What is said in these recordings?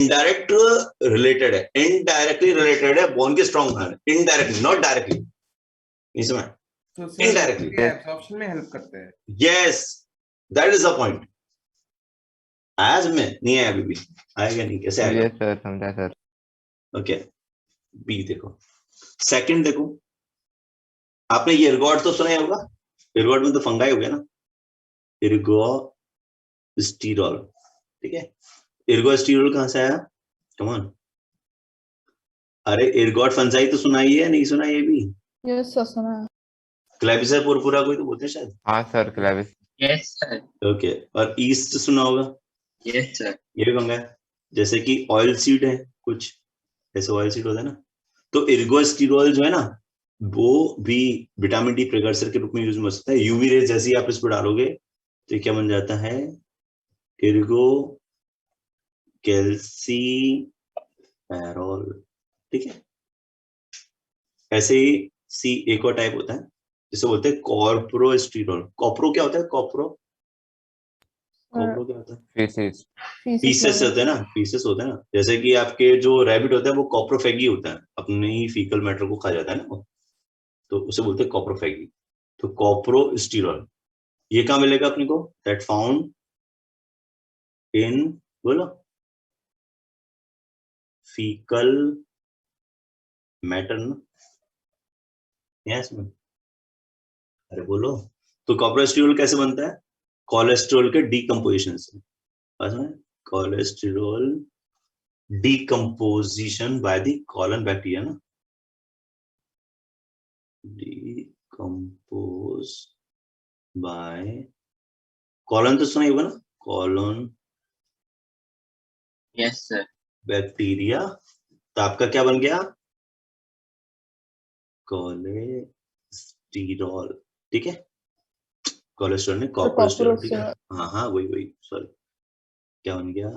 Indirect related है, indirectly related है bone के स्ट्रॉन्ग होने, इनडायरेक्टली, नॉट डायरेक्टली, इसमें इनडायरेक्टली एब्जॉर्प्शन में हेल्प करते हैं। Yes, that is the point. आज में नहीं है, अभी भी आएगा नहीं, कैसे आएगा? यस सर, समझा सर। ओके, बी देखो, सेकंड देखो, आपने ये एर्गोट तो सुना ही होगा, एर्गोट में तो फंगाई हो गया ना, एर्गोस्टिरोल, ठीक है। एर्गोस्टिरोल कहां से आया? कम ऑन, अरे एर्गोट फंजाई तो सुना ही है, नहीं सुना ये भी? यस सर, सुना है। क्लेबिसर पुरपुरा कोई तो बोलते हैं शायद। हाँ sir, Clavis. Yes sir. Okay, और ईस्ट सुना होगा? Yes sir. ये भी फंगा है, जैसे कि ऑयल सीड है कुछ, ऐसे ऑयल सीड होता है ना, तो एर्गोस्टिरोल जो है ना, वो भी विटामिन डी प्रिकर्सर के रूप में यूज हो सकता है। यूवी रेज जैसे ही आप इस पर डालोगे तो क्या बन जाता है? एर्गो कैल्सीफेरॉल, ठीक है। ऐसे ही सी एक और टाइप होता है जिसे बोलते हैं कॉर्पोरोस्टिरोल। कॉप्रो क्या होता है? कॉप्रो क्या होता है? फीसिस। पीसेस होते हैं ना, पीसेस होते हैं ना, जैसे कि आपके जो रैबिट होता है वो कॉप्रोफेगी होता है, अपने ही फीकल मैटर को खा जाता है ना वो, तो उसे बोलते हैं कॉप्रोफेगी। तो कॉप्रोस्टिरोल ये कहाँ मिलेगा अपने को? दैट फाउंड इन, बोलो, फीकल मैटर ना, यस में, अरे बोलो। तो कॉप्रोस्टिरोल कैसे बनता है? कोलेस्ट्रॉल के डीकम्पोजिशन से, cholesterol decomposition by the colon bacteria ना, डीकम्पोज बाय कॉलन, तो सुना ही होगा ना, कॉलन यस सर। बैक्टीरिया। तो आपका क्या बन गया? कोलेस्टेरॉल, ठीक है। कोलेस्ट्रॉल ने कॉप्रोस्टिरोल, ठीक है, हाँ हाँ वही, सॉरी, क्या बन गया?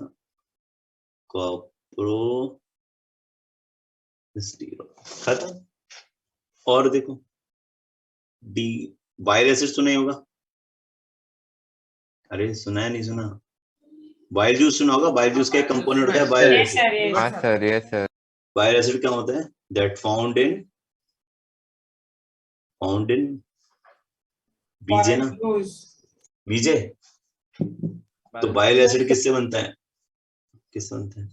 कॉप्रोस्टिरोल, खत्म। और देखो, डी बाइल एसिड सुना ही होगा, अरे सुना है नहीं सुना? बाइल जूस सुना होगा, बाइल जूस का एक कंपोनेंट होता है बाइल एसिड। हाँ sir, yes sir. Bile acid क्या होता है? दैट फाउंड इन बीजे ना, बीजे। तो बाइल एसिड किससे बनता है? किससे बनता है?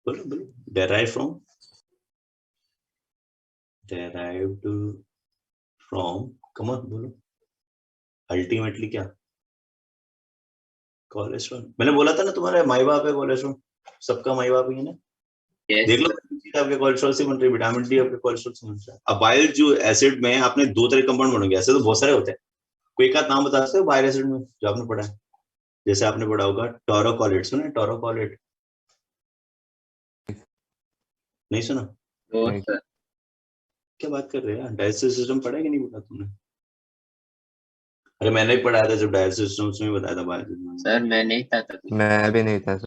बोलो बोलो, derived from, come on बोलो, अल्टीमेटली क्या? कोलेस्ट्रॉल। मैंने बोला था ना तुम्हारे माई बाप है कोलेस्ट्रॉल, सबका माई बाप ही है ना। Yes, देख लो, आपके कोलेस्ट्रॉल से बन रही है, विटामिन डी आपके कोलेस्ट्रॉल से बन रहा है। अब बाइल जो एसिड में आपने दो तरह कंपाउंड बनोगे, ऐसे तो बहुत सारे होते हैं, कोई एक आध नाम बता सकते हो बाइल एसिड में जो आपने पढ़ा है? जैसे आपने पढ़ा होगा टोरोकोलेट, सुना है टोरोकोलेट? नहीं सुना? no sir. क्या बात कर रहे हैं, डाइजेस्टिव सिस्टम पढ़ा है कि नहीं पढ़ा तुमने? अरे मैंने भी पढ़ाया था जब डाइजेस्टिव सिस्टम में बताया था बाइल। सर मैं नहीं था तभी। मैं भी नहीं था सर।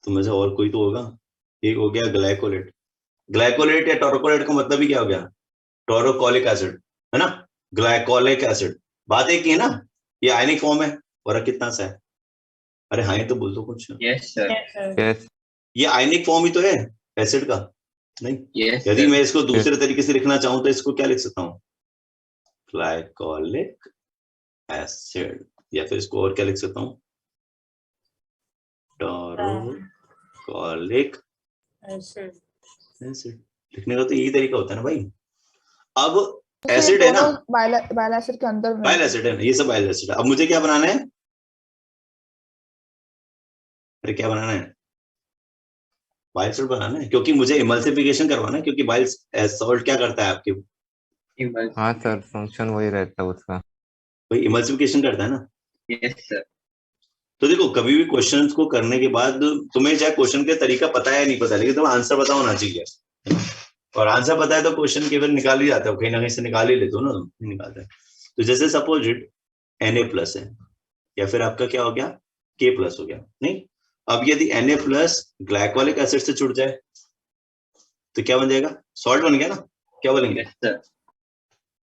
तुम में से और कोई तो होगा। एक हो गया ग्लाइकोलेट। ग्लाइकोलेट या टोरोकोलेट का मतलब ही क्या हो गया? टोरोकोलिक एसिड, है ना, ग्लाइकोलिक एसिड, बात एक ही है ना। ये आयनिक फॉर्म है, फर्क कितना सा है? अरे हाँ, ये तो बोल दो कुछ। Yes sir. यस। ये आयनिक फॉर्म ही तो है एसिड का, नहीं? यस यदि सर। मैं इसको दूसरे तरीके से लिखना चाहूं तो इसको क्या लिख सकता हूँ? ग्लाइकोलिक एसिड, या फिर इसको और क्या लिख सकता हूँ? टोरोकोलिक एसिड। लिखने का तो यही तरीका होता है ना भाई। अब एसिड है ना, बाइल एसिड के अंदर बाइल एसिड है ना, ये सब बाइल एसिड है। अब मुझे क्या बनाना है? अरे क्या बनाना है? बाइल सॉल्ट बनाना है, क्योंकि मुझे इमल्सिफिकेशन करवाना है, क्योंकि बाइल सॉल्ट क्या करता है आपके? हाँ सर, फंक्शन वही रहता है उसका, भाई इमल्सिफिकेशन करता है ना। Yes sir. तो देखो, कभी भी क्वेश्चन को करने के बाद तुम्हें चाहे क्वेश्चन का तरीका पता है या नहीं पता, लेकिन तुम्हें आंसर पता होना चाहिए, है ना? और आंसर पता है तो क्वेश्चन केवल निकाल ही जाता है, कहीं ना कहीं से निकाल ही लेते हो ना, नहीं निकालते हैं। तो जैसे सपोज इट Na+ है, या फिर आपका क्या हो गया? K+ हो गया, नहीं? अब यदि Na+ ग्लाइकोलिक एसिड से जुड़ जाए तो क्या बन जाएगा? सॉल्ट बन गया ना। क्या बोलेंगे? Yes sir.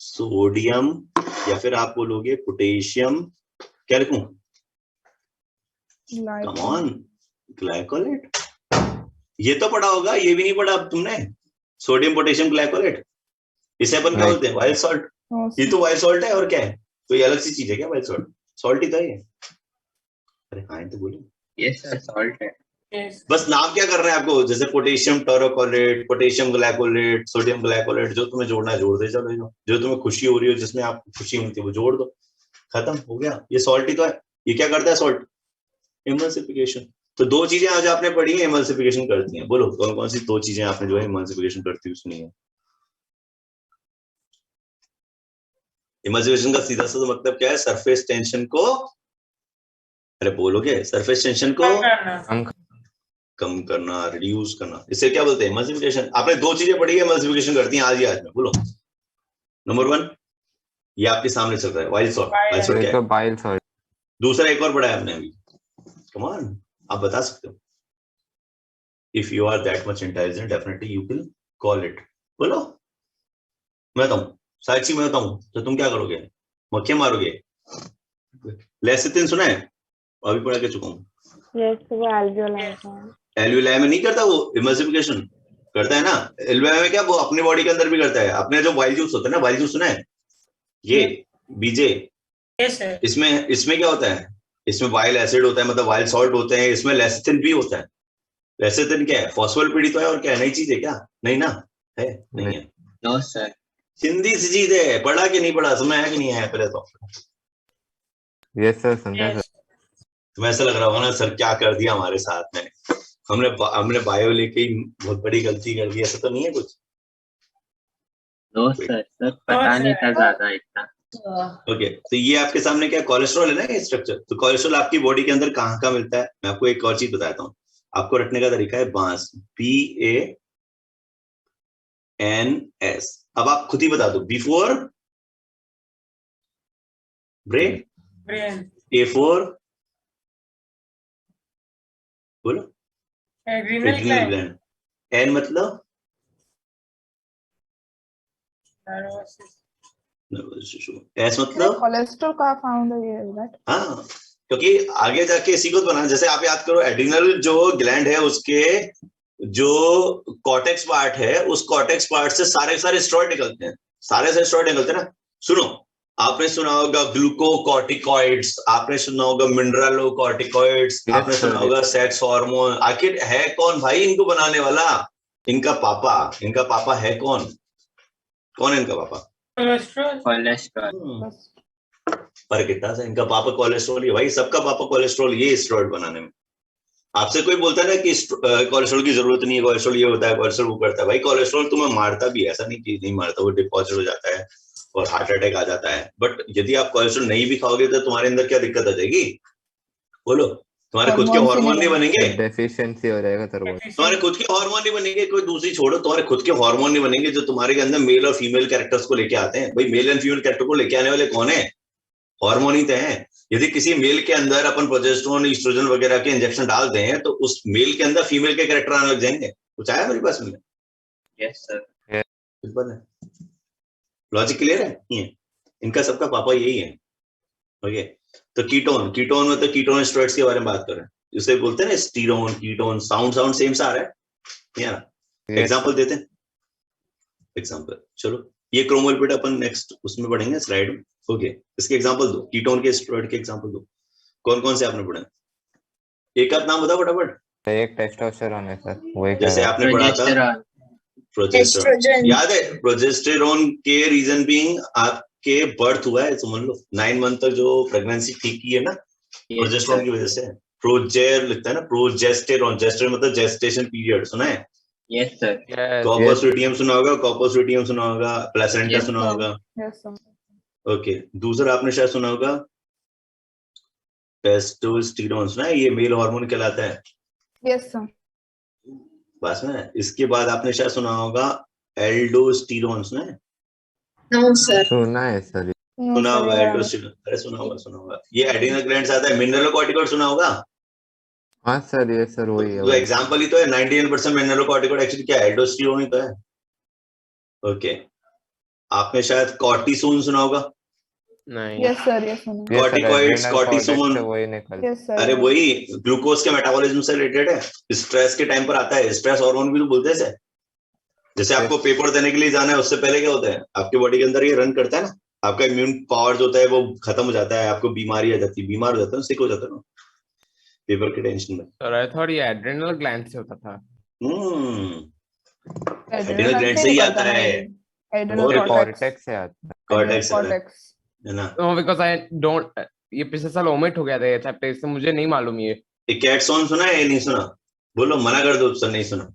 सोडियम, या फिर आप बोलोगे पोटेशियम, क्या लिखूं? कम ऑन, ग्लाइकोलेट, ये तो पढ़ा होगा, ये भी नहीं पढ़ा अब तुमने, सोडियम पोटेशियम ग्लाइकोलेट, इसे अपन क्या नहीं। बोलते हैं, वाइल्ड सॉल्ट। नो ये तो वाइल्ड सॉल्ट है और क्या है, कोई अलग सी चीज है क्या वाइल्ड सॉल्ट? सॉल्ट ही था ये। अरे हाँ तो बोलो, यस सर सॉल्ट है। बस नाम क्या कर रहे हैं आपको, जैसे potassium taurocholate, potassium glycolate, sodium glycolate, जो तुम्हें जोड़ना है जोड़ दे, चलो जो तुम्हें खुशी हो रही हो, जिसमें आपको खुशी मिलती है वो जोड़ दो, खत्म हो गया। ये सॉल्ट ही तो है। ये क्या करता है सॉल्ट? इमल्सिफिकेशन। तो दो चीजें आज आपने पढ़ी है इमल्सिफिकेशन करती हैं, बोलो कौन कौन सी दो चीजें आपने जो है इमल्सिफिकेशन करती हुई सुनी है? इमल्सिफिकेशन का सीधा सा मतलब क्या है, सरफेस टेंशन को, अरे बोलोगे, सरफेस टेंशन को कम करना, रिड्यूस करना, इसे क्या बोलते हैं इमल्सिफिकेशन। आपने दो चीजें पढ़ी है इमल्सिफिकेशन करती हैं आज ही आज में, बोलो। नंबर 1 ये आपके सामने चल रहा है, वाइल्ड सॉल्ट। वाइल्ड सॉल्ट क्या है? Bile salt. दूसरा एक और पढ़ा है आपने अभी, कम ऑन, आप बता सकते हो। If you are that much intelligent definitely you will call it, बोलो। मैं बताऊं, साक्षी मैं बताऊं तो तुम क्या करोगे, मक्खियां मारोगे। लेसिथिन सुना है, अभी पढ़ा के चुका हूँ। एल्वियोलाई में नहीं करता वो इमल्सिफिकेशन, करता है ना। एल्वियोलाई में क्या, वो अपने बॉडी के अंदर भी करता है, अपने जो वाइल जूस होता है ना, वाइल जूस सुना है, ये बीजे, इसमें क्या होता है, इसमें वाइल एसिड होता है, मतलब वाइल सॉल्ट होते हैं, इसमें लेसिथिन भी होता है। लेसिथिन क्या है, फॉस्फोलिपिड तो है, और क्या है, नई चीज है क्या? नहीं ना, है नहीं है, नो सर। हिंदी सी चीज है, पढ़ा कि नहीं पढ़ा, समझ आया कि नहीं आया पहले तो? यस सर, समझा सर। तुम्हें ऐसा लग रहा होगा ना सर क्या कर दिया हमारे साथ में, हमने बायो लेके ही बहुत बड़ी गलती कर दी, ऐसा तो नहीं है कुछ? नो सर, सर पता नहीं था ज्यादा इतना। ओके, तो ये आपके सामने क्या कोलेस्ट्रॉल है ना, ये स्ट्रक्चर। तो कोलेस्ट्रॉल आपकी बॉडी के अंदर कहाँ कहाँ मिलता है, मैं आपको एक और चीज बताता हूँ। आपको रखने का तरीका है बांस, BANS। अब आप खुद ही बता दो, बिफोर ब्रेन, A4 बोलो, एड्रिनल ग्लैंड। N मतलब नर्वस टिश्यू, S मतलब कोलेस्ट्रॉल कहाँ फाउंड है ये दैट? हाँ, क्योंकि आगे जाके इसी को बना, जैसे आप याद करो, एड्रिनल जो ग्लैंड है उसके जो कॉर्टेक्स पार्ट है, उस कॉर्टेक्स पार्ट से सारे स्टेरॉइड निकलते हैं, सारे स्टेरॉइड निकलते हैं ना। सुनो, आपने सुना होगा ग्लूकोकॉर्टिकॉइड्स, आपने सुना होगा मिनरलोकॉर्टिकॉइड्स, आपने सुना होगा सेक्स हार्मोन। आखिर है कौन भाई इनको बनाने वाला? इनका पापा है कौन है इनका पापा? कोलेस्ट्रॉल। पर कितना सा इनका पापा कोलेस्ट्रॉल ही भाई, सबका पापा कोलेस्ट्रॉल, ये स्टेरॉइड बनाने में। आपसे कोई बोलता है ना कि कोलेस्ट्रॉल की जरूरत नहीं है, कोलेस्ट्रॉल ये होता है, कोलेस्ट्रॉल वो करता है, भाई कोलेस्ट्रॉल तुम्हें मारता भी है, ऐसा नहीं कि नहीं मारता, वो डिपॉजिट हो जाता है और हार्ट अटैक आ जाता है। बट यदि आप कोलेस्ट्रॉल नहीं भी खाओगे तो तुम्हारे अंदर क्या दिक्कत आ जाएगी, बोलो? तुम्हारे खुद के हार्मोन नहीं बनेंगे, डेफिशिएंसी हो जाएगा सर, तुम्हारे खुद के हार्मोन नहीं बनेंगे, कोई दूसरी छोड़ो, तुम्हारे खुद के हार्मोन नहीं बनेंगे जो तुम्हारे के अंदर मेल और फीमेल कैरेक्टर्स को लेके आते हैं। भाई मेल एंड फीमेल कैरेक्टर को लेके आने वाले कौन है? हार्मोन ही तो है। यदि किसी मेल के अंदर अपन प्रोजेस्टेरोन, ईस्ट्रोजन वगैरह के इंजेक्शन डाल दें तो उस मेल के अंदर फीमेल के कैरेक्टर आने लग जाएंगे। कुछ आया मेरे पास में? Yes sir. लॉजिक क्लियर है? ये इनका सबका पापा यही है। ओके, तो कीटोन में तो कीटोन स्टेरॉइड्स के बारे में बात कर रहे हैं, जिसे बोलते हैं ना स्टीरोन, कीटोन, साउंड सेम सा आ रहा है यार। एग्जांपल देते हैं, एग्जांपल चलो, ये क्रोमोलिपिड अपन नेक्स्ट उसमें पढ़ेंगे स्लाइड में। ओके, इसके एग्जांपल दो, कीटोन के स्टेरॉइड के एग्जांपल दो, कौन कौन से आपने पढ़े? एक आध नाम बताओ फटाफट। एक टेस्टोस्टेरोन है सर, वही जैसे आपने पढ़ा था प्रोजेस्टेरोन, याद है? प्रोजेस्टेरोन के रीजन बीइंग आपके बर्थ हुआ है, समझ लो 9 मंथ तक जो प्रेगनेंसी ठीक की है ना, प्रोजेस्टेरोन की वजह से। प्रोजेर लिखता है ना, प्रोजेस्टेरोन, जेस्टेरोन मतलब जेस्टेशन पीरियड, सुना है? Yes sir. कॉर्पस लुटियम सुना होगा, प्लेसेंटा सुना होगा। Yes sir. ओके, दूसरा आपने शायद सुना होगा टेस्टोस्टेरोन, सुना है? ये मेल हार्मोन कहलाता है। Yes sir. बस में इसके बाद आपने शायद सुना होगा एल्डोस्टेरोन, सुना है? No sir. सुना है सर। सुना होगा एल्डोस्टेरोन, अरे सुना होगा। ये एड्रिनल ग्लैंड से आता है। मिनरलोकॉर्टिकॉइड सुना होगा? हाँ सर, ये सर वही है। तो एग्जांपल ही तो है, 99% मिनरलोकॉर्टिकॉइड एक्चुअली क्या है, एल्डोस्टेरोन ही तो है। ओके, आपने शायद कॉर्टिसोन सुना होगा, नहीं Yes sir, yes sir. ये sir Corticoids, adrenal cortex cortisone, से वही निकल Yes sir. अरे वही ग्लूकोज के मेटाबॉलिज्म से रिलेटेड है, स्ट्रेस के टाइम पर आता है, स्ट्रेस हार्मोन भी तो बोलते हैं इसे। जैसे आपको Yes. पेपर देने के लिए जाना है, उससे पहले क्या होता है, आपके बॉडी के अंदर ये रन करता है ना, आपका इम्यून पावर जो होता है वो खत्म हो जाता है, आपको बीमारी आ जाती है, बीमार हो जाता है, सिक हो जाता है ना पेपर के टेंशन में। सर आई थॉट ये एड्रेनल ग्लैंड से होता था। एड्रिनल ग्लैंड से ही आता है, Adrenal और cortex. कॉर्टेक्स से आता है। कॉर्टेक्स है Cortex. ना। नो बिकॉज़ आई डोंट, ये पिछले साल ओमिट हो गया था ये चैप्टर, इससे मुझे नहीं मालूम ये। ये कैट सॉन्ग सुना है, ये नहीं सुना? बोलो मना कर दो, सर नहीं सुना।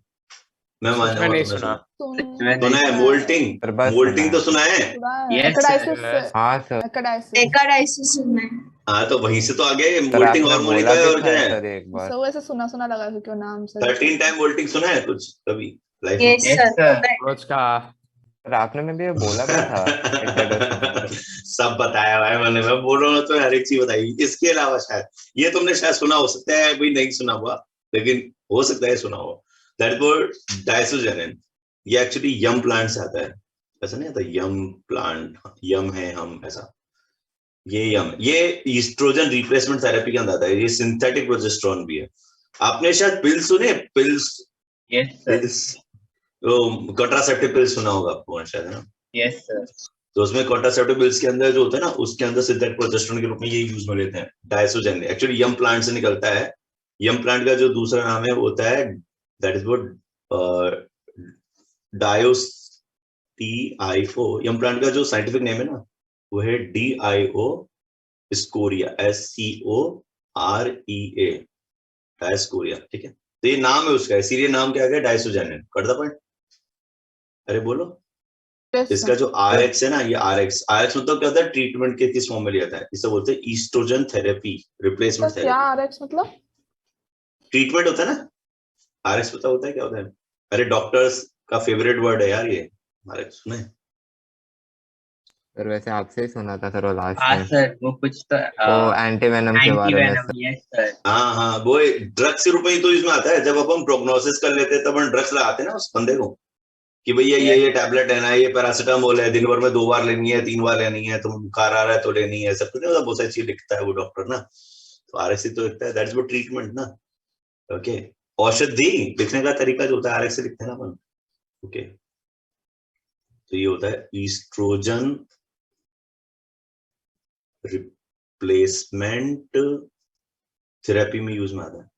मैं मान सच में जाऊंगा नहीं तुमने सुना। मैं सुना है? मोल्टिंग, सर बस मोल्टिंग सुना तो सुना है। Yes, Ecdysis. हाँ सर। Ecdysis. एकाडाइसिस सुनना है। हाँ तो वहीं से तो आ गए, सर मोल्टिंग आपने हार्मोन ही तो बोला है, भी और था क्या है। सर एक बार। So वैसे सुना लगा क्यों नाम से। 13 टाइम मोल्टिंग सुना है कुछ कभी लाइफ में? Yes Yes, sir. सर। रोज का सर आपने में भी ये बोला भी था introduction। सब बताया भाई मैंने, मैं बोल रहा हूँ तो हर एक चीज बताई। इसके अलावा शायद ये तुमने शायद सुना हो सकता है, कोई नहीं सुना हुआ, लेकिन हो सकता है सुना हो। दैट वर्ड डायसोजेनिन, ये एक्चुअली यम प्लांट से आता है। ऐसा नहीं आता यम प्लांट, यम है हम, ऐसा ये यम, ये ईस्ट्रोजन रिप्लेसमेंट थेरेपी के अंदर आता है। ये सिंथेटिक प्रोजेस्टेरोन भी है। आपने शायद पिल्स सुने, पिल्स, Yes, sir. पिल्स, वो कॉन्ट्रासेप्टिव पिल्स सुना होगा आपको शायद, है ना? Yes, sir. तो उसमें कॉन्ट्रासेप्टिव पिल्स के अंदर जो होता है ना, उसके अंदर सिंथेटिक प्रोजेस्टेरोन के रूप में ये यूज में लेते हैं, डायसोजेन। एक्चुअली यम प्लांट से निकलता है। यम प्लांट का जो दूसरा नाम है वो होता है, दैट इज व्हाट डायोस्टीआईओ। यम प्लांट का जो साइंटिफिक नेम है ना, वो है DIO स्कोरिया, SCOREA, डायस्कोरिया। ठीक है, तो ये नाम है उसका, इसीलिए नाम क्या गया, डायसोजेनिन। Cut the point. अरे बोलो, Yes इसका sir. जो RX है ना, ये RX मतलब क्या होता है, ट्रीटमेंट के किस फॉर्म में लिया जाता है, इसे बोलते हैं ईस्ट्रोजन थेरेपी, रिप्लेसमेंट तो क्या थेरेपी। RX मतलब? ट्रीटमेंट होता है ना, RX पता होता है क्या होता है? अरे डॉक्टर्स का फेवरेट वर्ड है यार ये, RX सुने? सर वैसे आपसे ही सुना था सर वो लास्ट हाँ टाइम, सर, वो कुछ तो वो एंटीवेनम के बारे में एंटीवेनम। सर। Yes sir. हाँ हाँ, वो ड्रग्स के रूप में ही तो इसमें आता है। जब अपन प्रोग्नोसिस कर लेते हैं तब हम ड्रग्स लगाते हैं ना उस बंदे को, कि भैया ये टैबलेट लेना है, ये पैरासिटामोल है, दिन भर में 2 बार लेनी है, 3 बार लेनी है, तुम बुखार आ रहा है तो लेनी है, सब कुछ बहुत सारी चीज लिखता है वो डॉक्टर ना। तो RX तो लिखता है, दैट्स वो ट्रीटमेंट ना। ओके, औषधि लिखने का तरीका जो होता है RX से लिखते हैं ना अपन। ओके, तो ये होता है ईस्ट्रोजन रिप्लेसमेंट थेरेपी में यूज में आता है।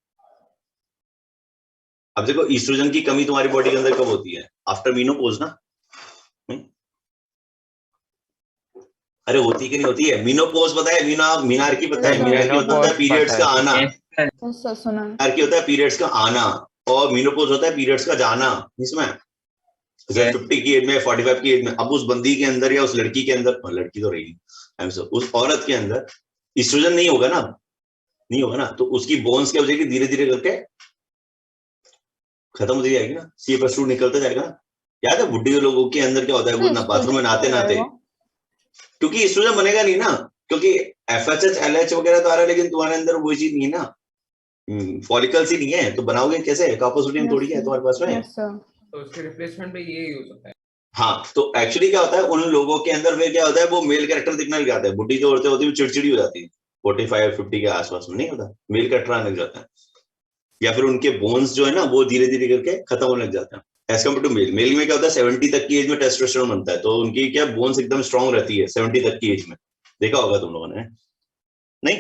अब देखो, ईस्ट्रोजन की कमी तुम्हारी बॉडी के अंदर कब होती है? आफ्टर मीनोपोज ना। अरे होती कि नहीं होती है? मीनोपोज पता है, मीनार्की पता है? मीनार्की होता है पीरियड्स का आना, यस सर। Yes sir, सुना है. मीनार्की होता है पीरियड्स का आना, और मीनोपोज होता है पीरियड्स का जाना। इसमें जैसे 50 की एज में, 45 की एज में, अब उस बंदी के अंदर या उस लड़की के अंदर, लड़की तो रही, उस औरत के अंदर ईस्ट्रोजन नहीं होगा ना, नहीं होगा ना, तो उसकी बोन्स क्या हो जाएगी, धीरे धीरे करके खत्म होती जाएगी ना, CF2 निकलता जाएगा ना। याद है बुढ़े लोगों के अंदर क्या होता है, वो ना बाथरूम में नहाते नहाते, क्योंकि ईस्ट्रोजन बनेगा नहीं ना, क्योंकि FHH LH वगैरह तो आ रहा है, लेकिन तुम्हारे अंदर वो चीज नहीं है ना, फॉलिकल्स ही नहीं है, तो बनाओगे कैसे? कार्पोसोडियम थोड़ी है तुम्हारे पास में। Yes sir. तो उसके रिप्लेसमेंट में ये यूज होता है। हाँ, तो एक्चुअली क्या होता है, उन लोगों के अंदर फिर क्या होता है, वो मेल कैरेक्टर दिखने लग जाता है। बुढ़ी जो औरतें होती है वो चिड़चिड़ी हो जाती है 45-50 के आसपास में, नहीं होता, मेल कैरेक्टर आने लग जाता है, या फिर उनके बोन्स जो है ना वो धीरे धीरे करके खत्म होने लग जाते हैं। As compared to male, male में क्या होता है 70 तक की एज में टेस्टोस्टेरोन बनता है, तो उनकी क्या बोन्स एकदम स्ट्रांग रहती है 70 तक की एज में, देखा होगा तुम लोगों ने, नहीं?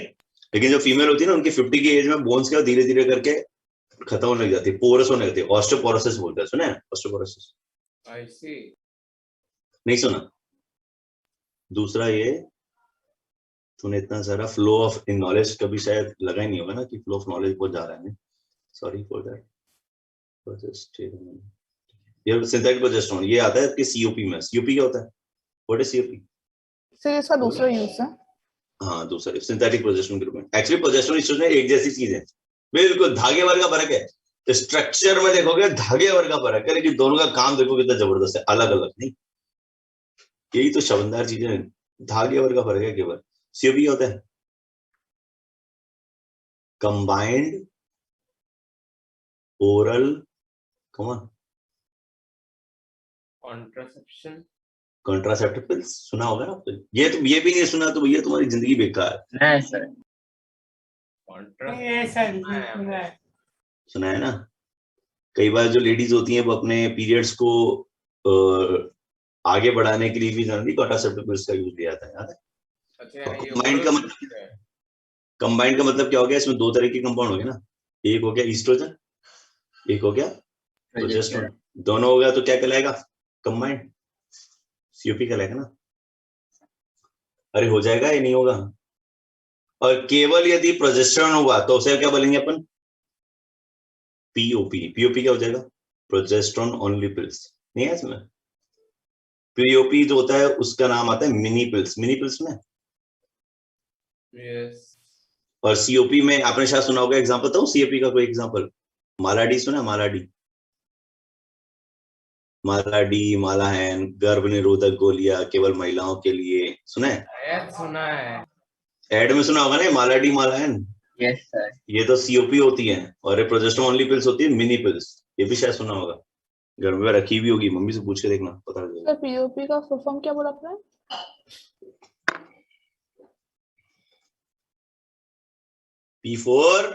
लेकिन जो फीमेल होती है ना, उनकी 50 की एज में बोन्स क्या धीरे धीरे करके खत्म होने लग जाती है, पोरस होने लगती है, ऑस्टियोपोरोसिस बोलते हैं, सुना है ऑस्टियोपोरोसिस? आई सी। नहीं सुना? दूसरा ये, तूने इतना सारा फ्लो ऑफ इन नॉलेज कभी शायद लगा ही नहीं होगा ना, कि फ्लो ऑफ नॉलेज बहुत जा रहा है, सॉरी फॉर दैट। ये सिंथेटिक प्रोजेस्टेरोन ये आता है कि COP में। COP क्या होता है? What is COP? सर इसका दूसरा यूज है. हाँ, दूसरा सिंथेटिक प्रोजेस्टेरोन के रूप में। एक्चुअली प्रोजेस्टेरोन ईस्ट्रोजन एक जैसी चीज है, बिल्कुल धागे भर का फर्क है। स्ट्रक्चर में देखोगे धागे भर का फर्क है, लेकिन दोनों का काम देखो कितना जबरदस्त है, अलग अलग नहीं। यही तो शानदार चीजें हैं, धागे भर का फर्क है केवल। COP क्या होता है? Combined oral, come on, contraception, contraceptive pills सुना होगा ना आपने? ये भी नहीं सुना तो भैया तुम्हारी जिंदगी बेकार। नहीं सर। कॉन्ट्रा सुना है ना? कई बार जो लेडीज होती हैं वो अपने पीरियड्स को आगे बढ़ाने के लिए भी जनरली कॉन्ट्रासेप्टिव पिल्स का यूज किया जाता है, याद है? अच्छा ये कंबाइंड का मतलब, कंबाइंड का मतलब क्या हो गया? इसमें दो तरह के कंपाउंड हो गए ना, एक हो गया ईस्ट्रोजन, एक हो गया प्रोजेस्टेरोन। दोनों हो गया तो क्या कहलाएगा? कंबाइंड, सीओपी कहलाएगा ना। अरे हो जाएगा या नहीं होगा? और केवल यदि प्रोजेस्टेरोन होगा तो उसे क्या बोलेंगे अपन? पीओपी। पीओपी क्या हो जाएगा? Progesterone only pills. नहीं है इसमें? पीओपी जो होता है उसका नाम आता है मिनी पिल्स। मिनी पिल्स में यस। और सीओपी में आपने शायद सुना होगा, एग्जांपल बताऊं सीओपी का कोई एग्जांपल? मालाडी सुना? मालाडी, मालाडी, मालाहैन, गर्भ निरोधक गोलियां केवल महिलाओं के लिए, सुना है? शायद सुना है। एड में सुना होगा ना मालाडी, मालाहैन। Yes sir. ये तो सीओपी होती है और ये प्रोजेस्टेरोन ओनली पिल्स होती है, मिनी पिल्स। ये भी शायद सुना होगा, घर में रखी भी होगी, मम्मी से पूछ के देखना, पता चल जाएगा। सर पीओपी का फुल फॉर्म क्या बोला आपने? पी फॉर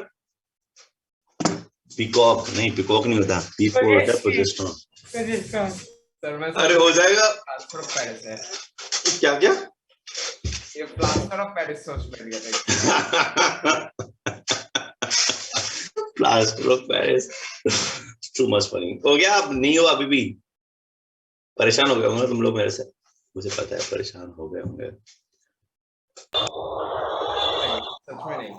पीकॉक, नहीं पीकॉक नहीं होता, पी फॉर होता है प्रोजेस्टेरोन। सर मैं अरे हो जाएगा। प्लास्टर ऑफ पेरिस है। क्या क्या? ये प्लास्टर ऑफ पेरिस सोच में गया था। Plaster of Paris, too much funny. हो गया? अब नहीं हो अभी भी? परेशान हो गए होंगे तुम लोग मेरे से, मुझे पता है परेशान हो गए होंगे। सच में नहीं।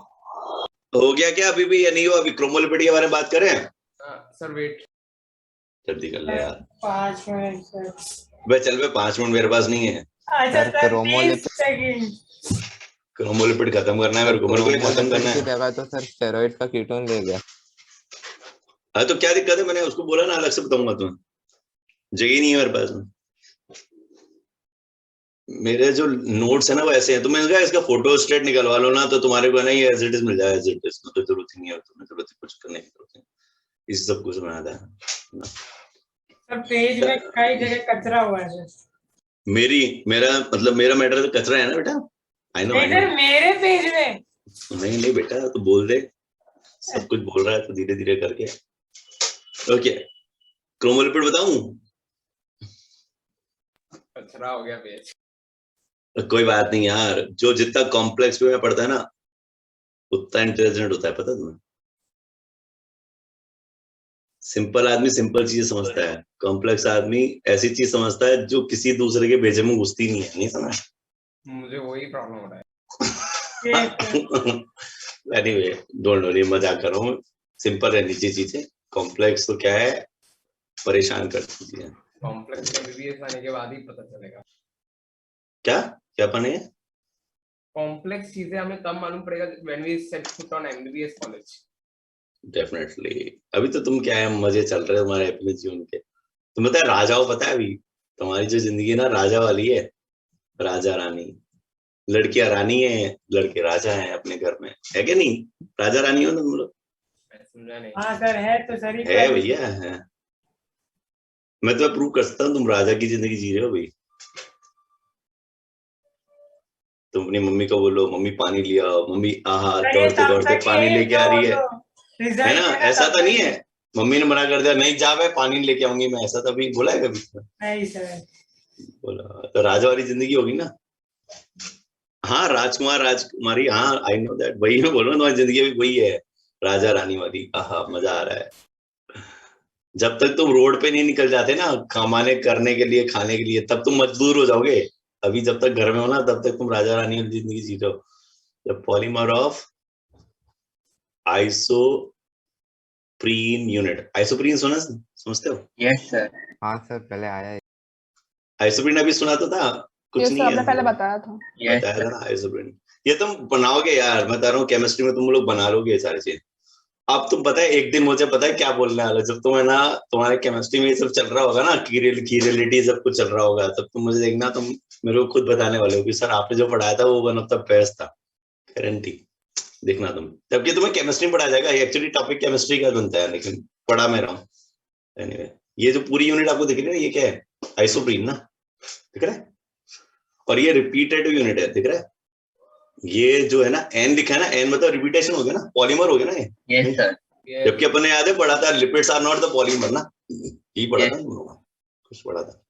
हो गया क्या अभी भी या नहीं हो? अभी क्रोमोलिपिड के बारे में बात करें? सर वेट, जल्दी कर ले यार। 5 मिनट सर। बे चल बे, 5 मिनट मेरे पास नहीं है। अच्छा सर, सर क्रोमोलिपिड 20 सेकंड। क्रोमोलिपिड खत्म करना है मेरे को, मेरे को ये खत्म करना की है। जगह तो सर स्टेरॉइड का कीटोन ले गया। हाँ तो क्या दिक्कत है? मैंने उसको बोला ना अलग से बताऊंगा तुम्हें, जगह नहीं है मेरे पास में। मेरे जो नोट्स है ना वो ऐसे हैं, तो मैंने कहा इसका फोटो स्टेट निकलवा लो ना, तो तुम्हारे को ना ये एज इट इज मिल जाए, एज इट इज। तो जरूरत ही नहीं है, तुम्हें जरूरत है कुछ करने की जरूरत नहीं, इस सब कुछ बनाता है। सर पेज में कई जगह कचरा हुआ है सर। मेरा मतलब मेरा मैटर तो कचरा है ना बेटा। आई नो, नहीं सर मेरे पेज में। नहीं बेटा तो बोल दे, सब कुछ बोल रहा है तो धीरे धीरे करके। ओके, क्रोमोलिपिड बताऊं? कचरा हो गया पेज। कोई बात नहीं यार, जो जितना कॉम्प्लेक्स में पढ़ता है ना उतना इंटेलिजेंट होता है, पता तुम्हें? सिंपल आदमी सिंपल चीजें समझता है, कॉम्प्लेक्स आदमी ऐसी चीज समझता है जो किसी दूसरे के भेजे में घुसती नहीं है। नहीं समझ? मुझे वही प्रॉब्लम हो रहा है। एनीवे डोंट वरी, मजाक कर रहा हूँ। सिंपल रहनी चाहिए चीजें, कॉम्प्लेक्स तो क्या है, परेशान करती चीजें। कॉम्प्लेक्स एमबीबीएस आने के बाद ही पता चलेगा। क्या क्या पढ़ने है? कॉम्प्लेक्स चीजें हमें तब मालूम पड़ेगा when we set foot on MBBS college. Definitely. अभी तो तुम क्या है, मजे चल रहे हैं तुम्हारे अपने जीवन के। तुम पता है राजाओं, पता है अभी तुम्हारी जो जिंदगी है ना राजा वाली है, राजा रानी। लड़कियां रानी है, लड़के राजा हैं अपने घर में, है क्या नहीं? राजा रानी हो ना तुम लोग? मैं समझा नहीं। हाँ सर है तो सर ही है भैया, है। मैं तो प्रूव कर सकता हूँ तुम राजा की जिंदगी जी रहे हो भाई। तुम अपनी मम्मी को बोलो मम्मी पानी लिया, मम्मी आहा दौड़ते दौड़ते पानी लेके आ रही है ना? ऐसा तो नहीं है मम्मी ने मना कर दिया नहीं जा मैं पानी लेके आऊंगी मैं, ऐसा तो अभी बोला है कभी? नहीं सर। बोला तो राजा वाली जिंदगी होगी ना। हाँ राजकुमार राजकुमारी, हाँ आई नो दैट, वही मैं बोल रहा हूँ तुम्हारी जिंदगी भी वही है, राजा रानी वाली। आहा मजा आ रहा है। जब तक तुम रोड पे नहीं निकल जाते ना कमाने करने के लिए, खाने के लिए, तब तुम मजदूर हो जाओगे। अभी जब तक घर में हो ना तब तक तुम राजा रानी वाली जिंदगी जी रहे हो। The polymer of isoprene unit. Isoprene सुना, समझते हो? Yes sir. हाँ सर पहले आया है। आइसोप्रीन अभी सुना तो था कुछ ये नहीं सर आपने है, पहले बताया था। यस बताया था सर। ना आइसोप्रीन। ये तुम बनाओगे यार, मैं बता रहा हूँ केमिस्ट्री में तुम लोग बना लोगे ये सारी चीज। अब तुम पता है एक दिन मुझे पता है क्या बोलने वाला, जब तुम्हें ना तुम्हारे केमिस्ट्री में ये सब चल रहा होगा ना, की रिलेटिव सब कुछ चल रहा होगा, तब तुम मुझे देखना, तुम मेरे को खुद बताने वाले हो कि सर आपने जो पढ़ाया था वो वन ऑफ द बेस्ट था, गारंटी। देखना तुम, जबकि तुम्हें केमिस्ट्री में पढ़ाया जाएगा, एक्चुअली टॉपिक केमिस्ट्री का बनता है लेकिन पढ़ा मैं रहा हूँ। एनीवे ये जो पूरी यूनिट आपको दिख रही है ना, ये क्या है? आइसोप्रीन ना, दिख रहा है? और ये रिपीटेटिव यूनिट है, दिख रहा है? ये जो है ना एन लिखा है ना, एन मतलब रिपीटेशन हो गया ना, पॉलीमर हो गया ना ये। यस सर जबकि अपने याद है पढ़ा था lipids are not the polymer ना, यही पढ़ा था Yes. हम लोग, कुछ पढ़ा था,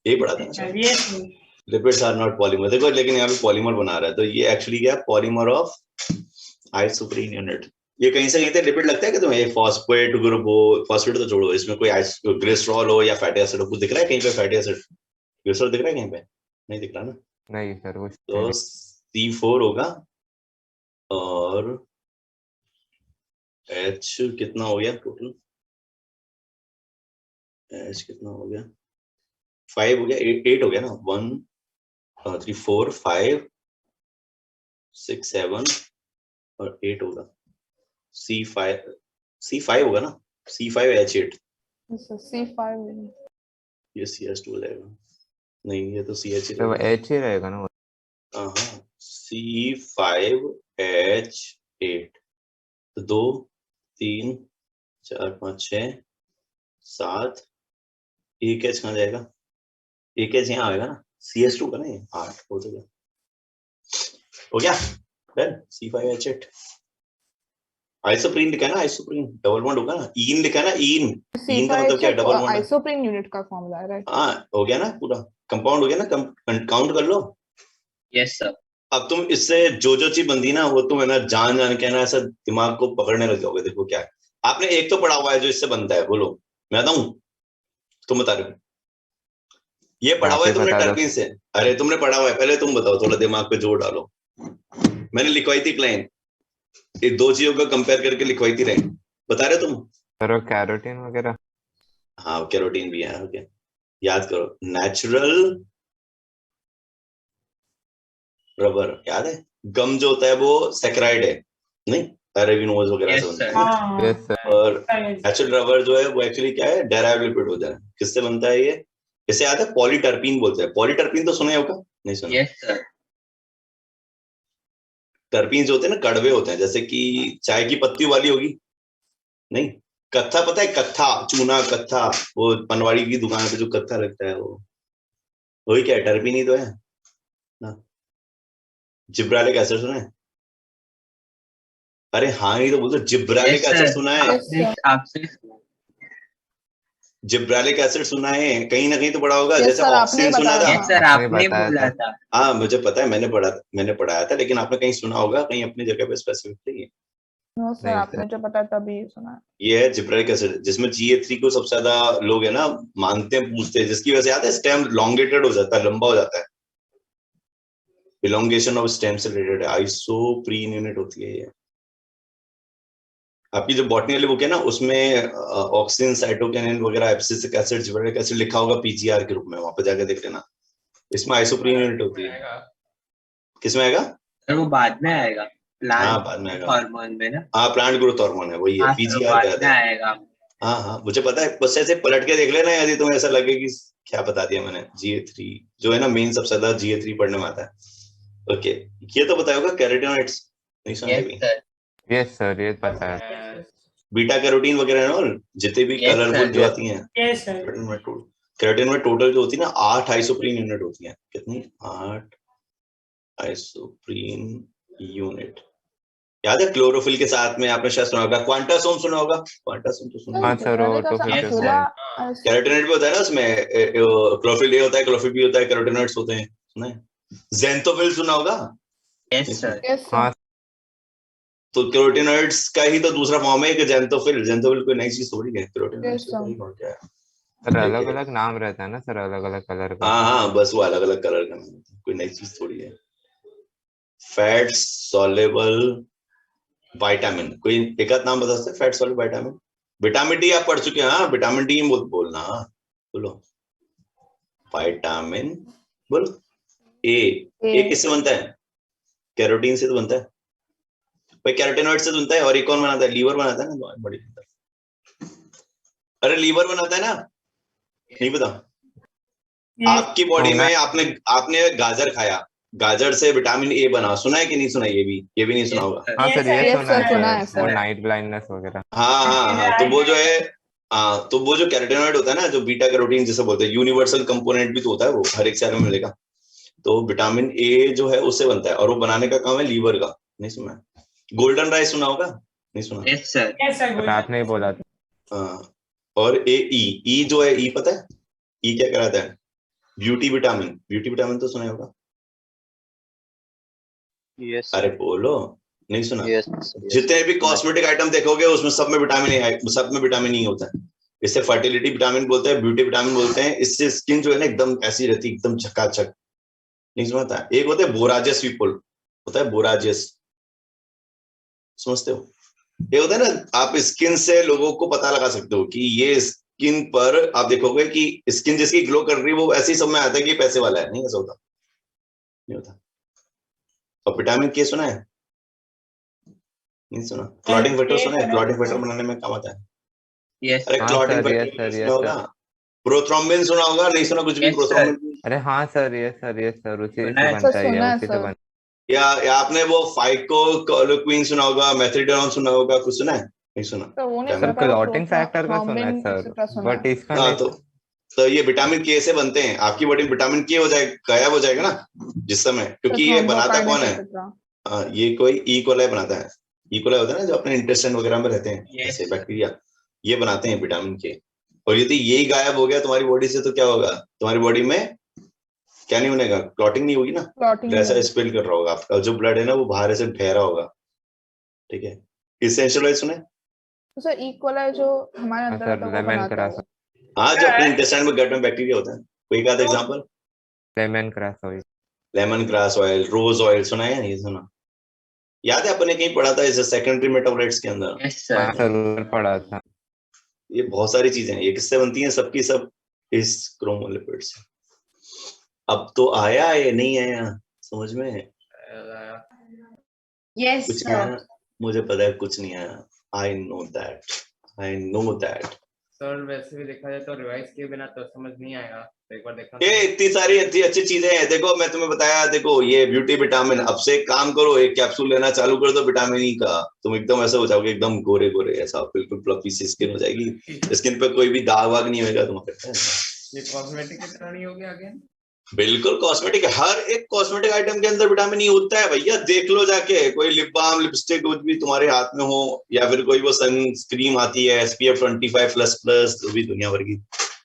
यही पढ़ा था ना शायद। Yes lipids are not polymer, देखो लेकिन यहाँ पे पॉलीमर बना रहा है, तो ये एक्चुअली क्या है, पॉलीमर ऑफ आइसोप्रीन यूनिट। ये कहीं से कहीं लिपिड लगता है कि तुम्हें, फॉस्फेट ग्रुप हो, फॉस्फेट तो छोड़ो, इसमें कोई ग्लिसरॉल हो या फैटी एसिड हो, कुछ दिख रहा है कहीं पे? फैटी एसिड ग्लिसरॉल दिख रहा है कहीं पे? नहीं दिख रहा ना। नहीं सर कुछ तो C4 होगा और H कितना हो गया टोटल? H कितना हो गया? 5 हो गया, 8 हो गया ना, 1 3 4 5 6 7 और 8 होगा। C5 होगा ना, C5H8, C5 ये CS2 हो जाएगा। नहीं ये तो CH तो एच ही रहेगा ना। हाँ C5H8, तो 2 3 4 5 6 7, एक H कहाँ जाएगा? एक H यहाँ आएगा ना, CS2 का ना, ये 8 हो गया डन। C5H8 आइसोप्रीन लिखा है ना, आइसोप्रीन डबल बॉन्ड होगा ना, ईन लिखा है ना, ईन का मतलब क्या है? डबल बॉन्ड है। आइसोप्रीन यूनिट का फॉर्मूला है, राइट? हाँ हो गया ना, पूरा कंपाउंड हो गया ना, काउंट कर लो। यस सर अब तुम इससे जो चीज बनती ना, वो तुम है ना जान के ना ऐसा दिमाग को पकड़ने लग जाओगे। देखो क्या है, आपने एक तो पढ़ा हुआ है जो इससे बनता है, बोलो मैं बताऊं? तुम बता रहे हो? ये पढ़ा हुआ है तुमने टर्पीन से? अरे तुमने पढ़ा हुआ है, पहले तुम बताओ, थोड़ा दिमाग पे जोर डालो। मैंने लिखवाई थी लाइन, ये दो चीजों का कंपेयर करके लिखवाई थी लाइन, बता रहे हो तुम? सर कैरोटीन वगैरह। हाँ कैरोटीन भी है, ओके याद करो। नेचुरल रबर याद है? गम जो होता है वो सैकराइड है, नहीं अरेबिनोज वगैरह से यस बनता सर है। हाँ यस सर और नेचुरल रबर जो है वो एक्चुअली क्या है, डेराइव लिपिड होता है। किससे बनता है ये? इसे याद है पॉलीटर्पीन बोलते हैं। पॉलीटर्पीन तो सुना होगा, नहीं सुना? यस सर टर्पीन जो होते हैं ना कड़वे होते हैं, जैसे कि चाय की पत्ती वाली होगी, नहीं कत्था पता है? कत्था, चूना कत्था, वो पनवाड़ी की दुकान पे जो कत्था लगता है वो, वही क्या है, टर्पीन ही तो है ना। जिब्रालिक एसिड सुना है? अरे हाँ ही तो बोलते, जिब्रालिक एसिड सुना है? आपने आपसे जिब्रालिक एसिड सुना है? कहीं ना कहीं तो पढ़ा होगा। Yes, जैसे sir, आपने ऑक्सीजन सुना बताया था? यस सर आपने आपने बताया बोला था। था हाँ मुझे पता है, मैंने पढ़ाया था, लेकिन आपने कहीं सुना होगा कहीं अपनी जगह पे स्पेसिफिकली। नो सर, नहीं, आपने जो बताया तभी सुना है। ये है जिब्रालिक एसिड, जिसमें Ga3 को सबसे ज्यादा लोग है ना मानते हैं, पूछते हैं, जिसकी वजह से याद है स्टेम लॉन्गेटेड हो जाता है, लंबा हो जाता है। इलोंगेशन ऑफ स्टेम से रिलेटेड है, आइसोप्रीन यूनिट होती है ये। आपकी जो बॉटनी वाली बुक है ना, उसमें ऑक्सीजन, साइटोकिनिन वगैरह, एब्सिसिक एसिड, जिब्रालिक एसिड लिखा होगा पीजीआर के रूप में, वहां पे जाके देख लेना। इसमें आइसोप्रीन यूनिट होती है। किसमें आएगा? सर वो बाद में आएगा हाँ प्लांट बाद में आएगा। हार्मोन में ना हाँ प्लांट ग्रोथ हार्मोन है, वही है, हाँ सर पीजीआर बाद कहते में हैं। आएगा हाँ हाँ मुझे पता है, बस ऐसे पलट के देख लेना यदि तुम्हें ऐसा लगे कि क्या बता दिया मैंने। Ga3 जो है ना मेन सबसे ज्यादा Ga3 पढ़ने में आता है। ओके ये तो बताया होगा कैरोटीनॉइड्स, नहीं सुना यस कभी? सर यस सर ये पता है। बीटा कैरोटीन वगैरह ना, जितने भी Yes, कलरफुल sir. जो आती हैं यस सर कैरोटीन में टोटल जो होती है ना 8 आइसोप्रीन यूनिट होती हैं। कितनी? 8 आइसोप्रीन यूनिट। याद है क्लोरोफिल के साथ में आपने शायद सुना होगा, क्वांटासोम सुना होगा? क्वांटासोम तो सुना हाँ होगा। सर वो तो Yes, 50 sir. कैरोटीनॉइड भी होता है ना उसमें, क्लोरोफिल ए होता है, क्लोरोफिल बी होता है, कैरोटीनॉइड्स होते हैं, सुना है? ज़ेंथोफिल सुना होगा? यस सर यस हाँ सर, तो कैरोटीनॉइड्स का ही तो दूसरा फॉर्म है कि ज़ेंथोफिल। ज़ेंथोफिल कोई नई चीज थोड़ी है, कैरोटीनॉइड्स Yes, तो sir. वही और क्या है। सर अलग अलग नाम रहता है ना सर, अलग अलग कलर का। हाँ हाँ बस वो अलग अलग कलर का नाम है, कोई नई चीज थोड़ी है। फैट सॉल्युबल विटामिन, कोई एक आध नाम बता सकते हैं? Fat soluble vitamin, vitamin D आप पढ़ चुके हैं? हाँ विटामिन डी बोलना, बोलो विटामिन, बोलो ए किससे बनता है? कैरोटीन से तो बनता है भाई, कैरोटीनॉइड से तो बनता है। और एक कौन बनाता है? लीवर बनाता है ना, बड़ी अरे लीवर बनाता है ना, नहीं पता? आपकी बॉडी में आपने गाजर खाया, गाजर से विटामिन ए बना, सुना है कि नहीं सुना? ये भी नहीं सुना होगा। हाँ सर ये Yes, सुना sir, सुना है है, सर, वो sir. नाइट ब्लाइंडनेस वगैरह। हाँ हाँ हाँ तो वो जो है, हाँ तो वो जो कैरोटीनॉइड होता है ना, जो बीटा कैरोटीन जिसे बोलते हैं, यूनिवर्सल कंपोनेंट भी तो होता है वो, हर एक सेल में मिलेगा। तो विटामिन ए जो है उससे बनता है और वो बनाने का काम है लीवर का। नहीं सुना? गोल्डन राइस सुना होगा? नहीं सुना? Yes sir. यस सर पर आपने ही बोला था। हाँ। और ए ई जो है, ई पता है ई क्या कराता है? ब्यूटी विटामिन तो सुना होगा। यस अरे बोलो, नहीं सुना? यस जितने भी कॉस्मेटिक आइटम देखोगे उसमें सब में विटामिन ई होता है। इससे फर्टिलिटी विटामिन बोलते हैं, ब्यूटी विटामिन बोलते हैं। इससे स्किन जो है ना एकदम ऐसी रहती है, एकदम चकाचक। नहीं सुना था? एक होता है बोराजियस पीपल, होता है बोराजियस, समझते हो? ये होता है ना, आप स्किन से लोगों को पता लगा सकते हो कि ये स्किन पर आप देखोगे कि स्किन जिसकी ग्लो कर रही है वो ऐसे ही सब में आता है कि पैसे वाला है। नहीं ऐसा होता, नहीं होता। और विटामिन के सुना है? नहीं सुना? क्लॉटिंग फैक्टर सुना है? क्लॉटिंग फैक्टर बनाने में काम आता है। यस अरे हाँ clotting sir, factor yes sir, सुना यस होगा? सर। प्रोथ्रोम्बिन सुना होगा? नहीं सुना कुछ भी? Yes, sir. प्रोथ्रोम्बिन अरे हाँ sir, yes sir, yes sir, उसी सुना से है, बनता सर, है, सुना है, उसी से सर। बनता या आपने वो फाइकोक्लोक्विन सुना होगा, मेथिडोन सुना होगा, कुछ सुना है? नहीं सुना? तो वो नहीं है। सर सुना, पर क्लॉटिंग फैक्टर का सुना है थ्रोम्बिन सर, एक्सेट्रा सुना बट है। इसका हाँ, नहीं। तो ये विटामिन के से बनते हैं। आपकी बॉडी में विटामिन के हो जाए, गायब हो जाएगा ना जिस समय, क्योंकि ये बनाता कौन है? ये कोई ई कोलाई बनाता है। ई कोलाई होता है ना जो अपने इंटेस्टाइन वगैरह में रहते हैं, Yes. ऐसे बैक्टीरिया, ये बनाते हैं विटामिन के। और यदि यही गायब हो गया तुम्हारी बॉडी से तो क्या होगा? तुम्हारी बॉडी में क्या नहीं बनेगा? क्लॉटिंग नहीं होगी ना, क्लॉटिंग ऐसा स्पेल कर रहा होगा आपका जो ब्लड है ना वो बाहर से बह रहा होगा। ठीक है। इसेंशियल ऑयल सुने? तो सर इक्वल है जो हमारे हाँ अंदर सर, आता है वो लेमन बनाता ग्रास, है। हाँ, जो अपने इंटेस्टाइन में, गट में बैक्टीरिया होता है। कोई का example? Lemon grass oil. Lemon grass oil, rose oil सुना है? नहीं सुना? याद है अपने कहीं पढ़ा था इसे सेकेंडरी मेटाबोलाइट्स के अंदर। यस हाँ सर। सर, ऊपर पड़ा था। ये बहुत सारी चीजें हैं, ये किससे बनती हैं? सबकी सब इस क्रोमोलिपिड से। अब तो आया ये नहीं आया समझ में? यस कुछ सर। आया? मुझे पता है कुछ नहीं आया। I know that. सर वैसे भी देखा जाए तो रिवाइज किए बिना तो समझ नहीं आएगा, तो एक बार देखना। ये इतनी सारी इतनी अच्छी चीजें हैं। देखो मैं तुम्हें बताया, देखो ये ब्यूटी विटामिन, अब से एक काम करो, एक कैप्सूल लेना चालू कर दो विटामिन ई का, तुम एकदम ऐसे हो जाओगे, एकदम गोरे गोरे, ऐसा बिल्कुल फ्लफी सी स्किन हो जाएगी। स्किन पे कोई भी दाग वाग नहीं होगा तुम्हारे। ये कॉस्मेटिक की तरह नहीं हो गया अगेन? बिल्कुल कॉस्मेटिक, हर एक कॉस्मेटिक आइटम के अंदर विटामिन ई होता है भैया। देख लो जाके, कोई लिप बाम लिपस्टिक कुछ भी तुम्हारे हाथ में हो, या फिर कोई वो सनस्क्रीन आती है SPF 25++, तो भी दुनिया भर की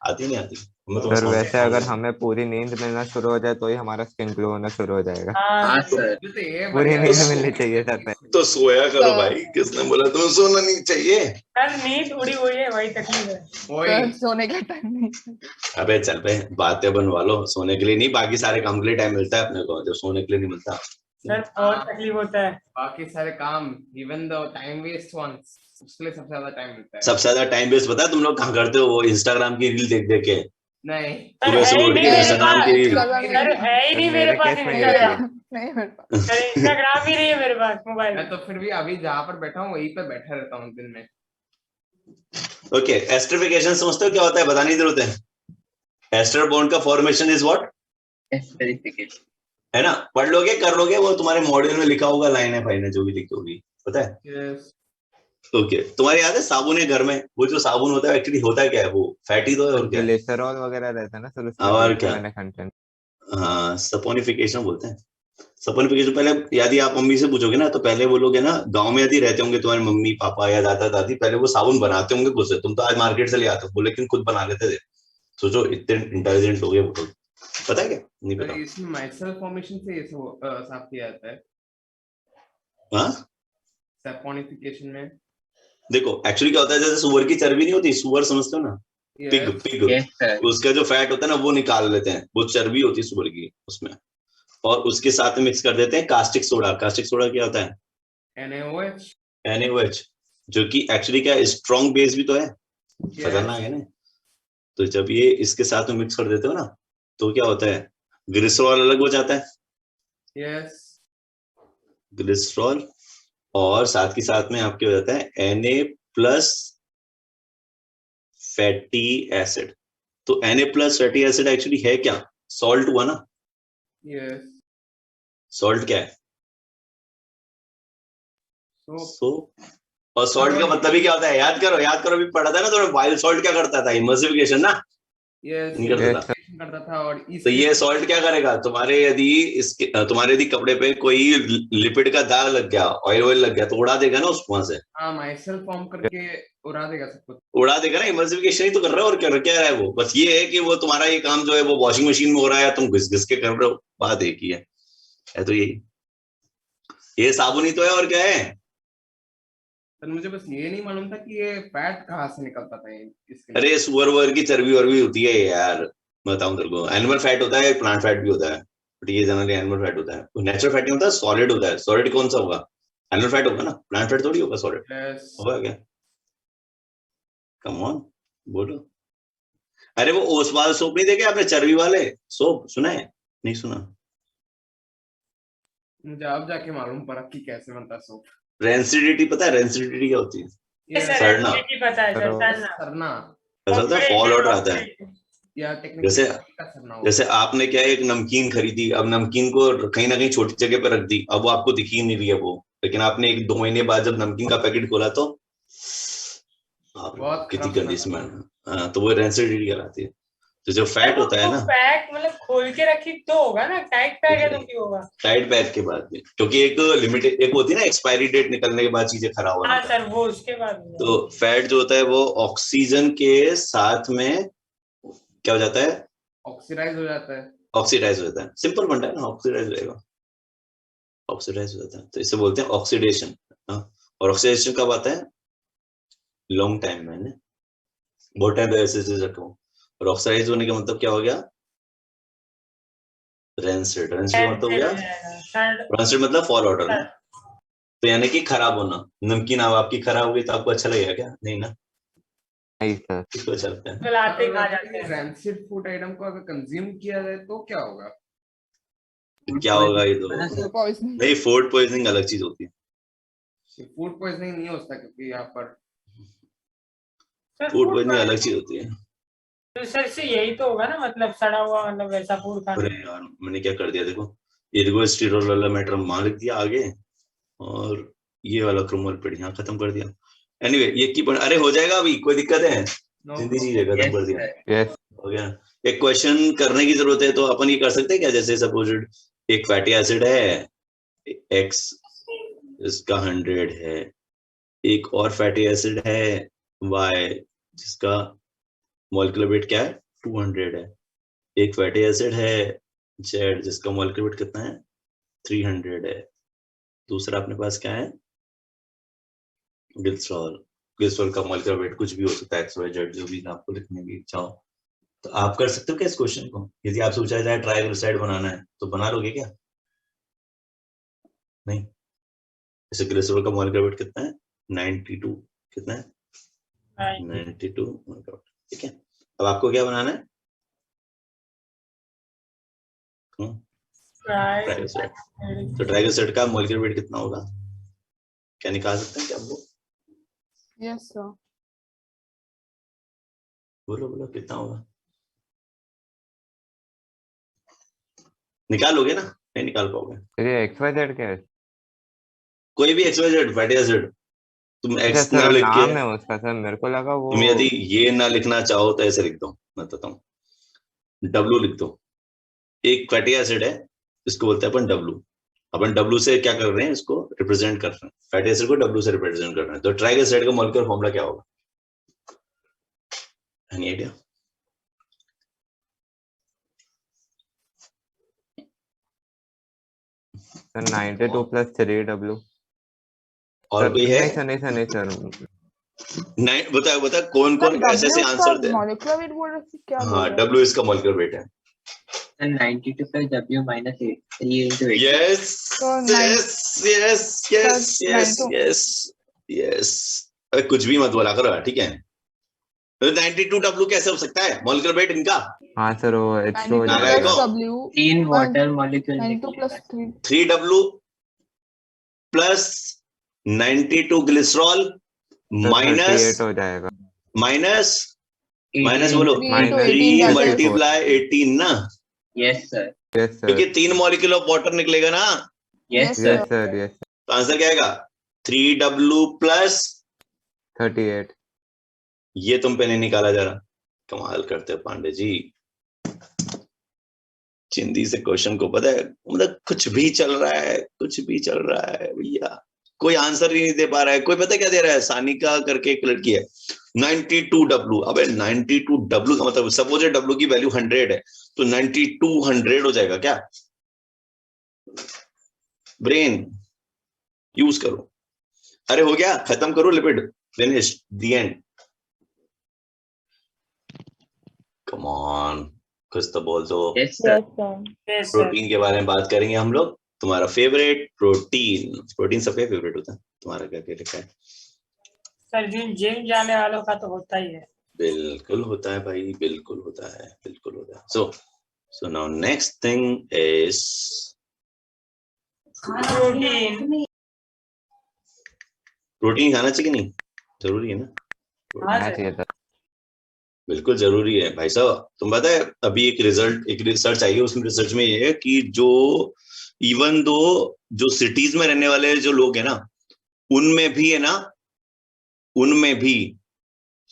आती नहीं आती? मैं तो सर बस वैसे अगर हमें पूरी नींद मिलना शुरू हो जाए तो ही हमारा स्किन ग्लो होना शुरू हो जाएगा। हाँ सर। तो ये पूरी बढ़िया नींद है। मिलनी चाहिए सर पे। तो सोया करो सर- भाई, किसने बोला तुम्हें सोना नहीं चाहिए? सर नींद उड़ी हुई है, वही तकलीफ है। वही सर सोने का टाइम नहीं है। अबे चल बे, बातें बनवा लो। सोने के लिए नहीं, बाकी सारे काम के लिए टाइम मिलता है अपने को, जब सोने के लिए नहीं मिलता। सर बहुत तकलीफ होता है। बाकी सारे काम, even the time waste once, उसके लिए सबसे ज्यादा टाइम मिलता है। सबसे ज्यादा टाइम वेस्ट पता है तुम लोग कहाँ करते हो? वो इंस्टाग्राम की रील देख देख के। नहीं सर सुबह है से ही उठ नहीं के मेरे इंस्टाग्राम की रील। पास। सर है ही नहीं मेरे मेरे पास केस में ये इंस्टाग्राम। नहीं मेरे पास। सर इंस्टाग्राम ही नहीं है मेरे पास मोबाइल मैं में। तो फिर भी अभी जहाँ पर बैठा हूँ वहीं पे बैठा रहता हूँ दिन में। ओके, एस्टरिफिकेशन समझते हो क्या होता है? बताने की जरूरत है? एस्टर बॉन्ड का फॉर्मेशन इज व्हाट? एस्टरिफिकेशन। है ना? पढ़ लोगे, कर लोगे, वो तुम्हारे मॉड्यूल में लिखा होगा, लाइन है फाइन है जो भी लिखी होगी, पता है? Yes. ओके, तुम्हारे याद है साबुन है घर में? वो जो साबुन होता है एक्चुअली होता क्या है? वो फैटी तो है और क्या है? ग्लिसरॉल वगैरह रहता है ना सर उसमें, और देखा क्या? मैंने कंटेंट। हाँ, सपोनिफिकेशन बोलते हैं। सपोनिफिकेशन पहले, यदि आप मम्मी से पूछोगे ना तो पहले वो लोग है ना, गांव में यदि रहते होंगे तुम्हारे मम्मी पापा या दादा दादी, पहले वो साबुन बनाते होंगे खुद से। तुम तो आज मार्केट से ले आते हो वो, लेकिन खुद बना लेते थे। सोचो इतने इंटेलिजेंट हो गए वो लोग। पता है क्या? नहीं तो पता? इसमें माइसेल फॉर्मेशन से ये साफ किया जाता है हाँ, सैपोनिफिकेशन में। देखो एक्चुअली क्या होता है, जैसे सुअर की चर्बी नहीं होती, सुअर समझते हो ना? Pig Yes. Pig, yes sir. उसका जो फैट होता है ना वो निकाल लेते हैं, वो चर्बी होती है सुअर की उसमें, और उसके साथ में मिक्स कर देते हैं कास्टिक सोडा। कास्टिक सोडा क्या होता है? NaOH. NaOH, जो कि एक्चुअली क्या स्ट्रॉन्ग बेस भी तो है, खतरनाक है ना? तो जब ये इसके साथ में मिक्स कर देते हो ना तो क्या होता है, ग्लिसरॉल अलग हो जाता है, Yes. ग्लिसरॉल, और साथ के साथ में आपके हो जाता है Na+ फैटी एसिड। तो Na+ फैटी एसिड एक्चुअली है क्या? सॉल्ट हुआ ना? Yes. सॉल्ट क्या है? So और सॉल्ट का मतलब ही क्या होता है? याद करो, भी पढ़ा था ना थोड़ा। वाइल्ड सॉल्ट क्या करता था? इमर्सिफिकेशन ना? yes. नहीं करता Yes, था। रिएक्शन करता था और तो ये सॉल्ट क्या करेगा, तुम्हारे यदि कपड़े पे कोई लिपिड का दाग लग गया, ऑयल लग गया, तो उड़ा देगा ना उसको वहां से, हाँ माइसेल फॉर्म करके उड़ा देगा सब कुछ। उड़ा देगा ना, इमल्सिफिकेशन ही तो कर रहा है, और क्या रहा है वो, बस ये है कि वो तुम्हारा ये काम जो है वो वॉशिंग मशीन में हो रहा है, तुम घिस घिस के कर रहे हो, बात एक ही है तो यही, ये साबुन ही तो है और क्या है। सर मुझे बस ये नहीं मालूम था कि ये फैट कहाँ से निकलता था इसके लिए। अरे सुअर वुअर की चर्बी वर्बी होती है यार, बताऊं तेरे को, एनिमल फैट होता है, प्लांट फैट भी होता है, बट ये जनरली एनिमल फैट होता है, नेचुरल फैट नहीं होता, सॉलिड होता है। सॉलिड कौन सा होगा, एनिमल फैट होगा ना, प्लांट फैट थोड़ी होगा सॉलिड, Yes. होगा क्या, कम ऑन बोलो। अरे वो ओस वाले सोप नहीं देखे आपने, चर्बी वाले सोप, सुना है, नहीं सुना? मुझे अब जाके मालूम पड़ा कि कैसे बनता है सोप। रेंसिडिटी पता है, रेंसिडिटी क्या होती है? ये सर सड़ना। एसिडिटी पता है सर, सड़ना। सरना ऐसा होता है, फॉल आउट आता है। या टेक्निकली जैसे सरना होगा। जैसे आपने क्या है, एक नमकीन खरीदी, अब नमकीन को कहीं ना कहीं छोटी जगह पर रख दी, अब वो आपको दिखी नहीं रही है वो, लेकिन आपने 1-2 महीने बाद जब नमकीन का पैकेट खोला तो बहुत कितनी खराब गंदी smell स्मेल, तो वो रेंसिडिटी कहलाती है। तो जो फैट होता है ना, पैक मतलब खोल के रखी तो होगा ना, टाइट पैक है तो क्यों होगा? टाइट पैक के बाद में, क्योंकि एक लिमिटेड, एक होती है ना एक्सपायरी डेट निकलने के बाद चीजें खराब होना। हाँ सर, वो उसके बाद में। तो फैट जो होता है वो ऑक्सीजन के साथ में क्या हो जाता है, ऑक्सीडाइज हो जाता है। ऑक्सीडाइज हो जाता है, सिंपल बनता है ना, ऑक्सीडाइज रहेगा, ऑक्सीडाइज हो जाता है, तो इसे बोलते हैं ऑक्सीडेशन। और ऑक्सीडेशन कब आता है, लॉन्ग टाइम में, ने बहुत टाइम तक ऐसे रखा हूँ, और ऑक्सीडाइज होने का मतलब क्या हो गया, रेंसिड। रेंसिड मतलब हो गया, रेंसिड मतलब फॉल आउट होना, तो यानी कि खराब होना। नमकीन अब आपकी खराब हो गई तो आपको अच्छा लगेगा क्या, नहीं ना, नहीं सर, किसको अच्छा लगता है? खिलाते खा जाते हैं। रैंसिड फूड आइटम को अगर कंज्यूम किया जाए तो क्या होगा? क्या होगा ये तो, फूड पॉइजनिंग। नहीं फूड पॉइजनिंग अलग चीज होती है, फूड पॉइजनिंग नहीं हो सकता क्योंकि यहाँ पर सर फूड फूड पॉइजनिंग अलग चीज होती है। तो सर से यही तो होगा ना, मतलब सड़ा हुआ, मतलब वैसा फूड खाना। अरे यार मैंने क्या कर दिया देखो, इर्गोस्टिरोल वाला मैटर मान लिख दिया आगे, और ये वाला क्रोमोलिपिड यहाँ खत्म कर दिया। एनीवे ये की अरे हो जाएगा, अभी कोई दिक्कत है, जिंदगी चीज है, खत्म कर दिया, यस हो गया। एक क्वेश्चन करने की जरूरत है, तो अपन ये कर सकते हैं क्या, जैसे सपोज एक फैटी एसिड है एक्स, इसका 100 है, एक और फैटी एसिड है वाई, जिसका मॉलिक्यूलर वेट क्या है 200 है, एक फैटी एसिड है जेड, जिसका मॉलिक्यूलर वेट कितना है 300 है, दूसरा अपने पास क्या है ग्लिसरॉल। ग्लिसरॉल का मॉलिक्यूलर वेट कुछ भी हो सकता है, एक्स वाई जेड, जो भी आपको लिखने की इच्छा हो, तो आप कर सकते हो क्या इस क्वेश्चन को, यदि आपसे पूछा जाए ट्राइग्लिसराइड बनाना है तो बना लोगे क्या, नहीं? जैसे ग्लिसरॉल का मॉलिक्यूलर वेट कितना है 92, कितना है 92, ठीक है। अब आपको क्या बनाना है, ट्राइग्लिसराइड, तो ट्राइग्लिसराइड का मॉलिक्यूलर वेट कितना होगा, क्या निकाल सकते हैं क्या आप लोग, यस सर। बोलो बोलो कितना होगा, निकालोगे ना, नहीं निकाल पाओगे? ये XYZ क्या है? कोई भी X Y Z fatty acid, तुम अच्छा एक्स ना सर, लिख के, नाम है उसका सर, मेरे को लगा वो तुम यदि ये ना लिखना चाहो तो ऐसे लिख दो, मैं बताता हूँ, डब्लू लिख दो। एक फैटी एसिड है, इसको बोलते हैं अपन डब्लू, अपन डब्लू से क्या कर रहे हैं, इसको रिप्रेजेंट कर रहे हैं, फैटी एसिड को डब्लू से रिप्रेजेंट कर रहे हैं, तो ट्राइग्लिसराइड का मॉलिक्यूलर फॉर्मूला क्या होगा, एनी आइडिया? Sir 92 + 3W। और सर कोई है? नहीं सर, नहीं सर, नहीं सर, नहीं बताओ बताओ, कौन कौन ऐसे ऐसे आंसर दे। मॉलिक्यूलर वेट बोल रहे थे, क्या बोल हाँ रहे हैं? डब्ल्यू इसका मॉलिक्यूलर वेट है। 92 + W - 8 3 into 8 यस तो nine- yes yes yes Sir, yes 92 yes yes, कुछ भी मत बोला करो, ठीक है। तो 92 डब्ल्यू कैसे हो सकता है मॉलिक्यूलर वेट इनका? हाँ सर वो H2 हो 92 नालायक जाएगा। हो। plus W 3 water molecule 92 plus 3 3 W plus 92 glycerol sir 38 minus हो जाएगा। माइनस माइनस 18 बोलो 3 into माइनस 18 that is 34। × 18 ना, यस सर, यस सर, क्योंकि 3 मॉलिक्यूल ऑफ वाटर निकलेगा ना, yes Yes, sir, yes sir, yes तो आंसर क्या आएगा 3W प्लस, 38। ये तुम पे नहीं निकाला जा रहा, कमाल करते हो पांडे जी। चिंदी से क्वेश्चन को पता है, मतलब कुछ भी चल रहा है, कुछ भी चल रहा है भैया, कोई आंसर ही नहीं दे पा रहा है। कोई पता क्या दे रहा है, सानिका करके एक लड़की है, 92W। अबे 92W का मतलब सपोज W की वैल्यू 100 है तो 9200 हो जाएगा क्या? ब्रेन यूज करो। अरे हो गया, खत्म करो, lipid finish, the end. Come on, कुछ तो बोल दो। Yes sir. Yes, sir. Yes, sir. Protein के बारे में बात करेंगे हम लोग। तुम्हारा फेवरेट प्रोटीन, प्रोटीन सबका फेवरेट होता है, तुम्हारा क्या क्या लिखा है? सर जिम जाने वालों का तो होता ही है। बिल्कुल होता है भाई, बिल्कुल होता है, बिल्कुल होता है। So now next thing is protein. Protein खाना चाहिए कि नहीं? जरूरी है ना? हाँ खाना सर। चाहिए था। बिल्कुल जरूरी है भाई साहब। तुम पता है अभी एक रिसर्च आई है, उसमें रिसर्च में ये है कि जो इवन दो जो सिटीज में रहने वाले जो लोग हैं ना, उनमें भी है ना, उनमें भी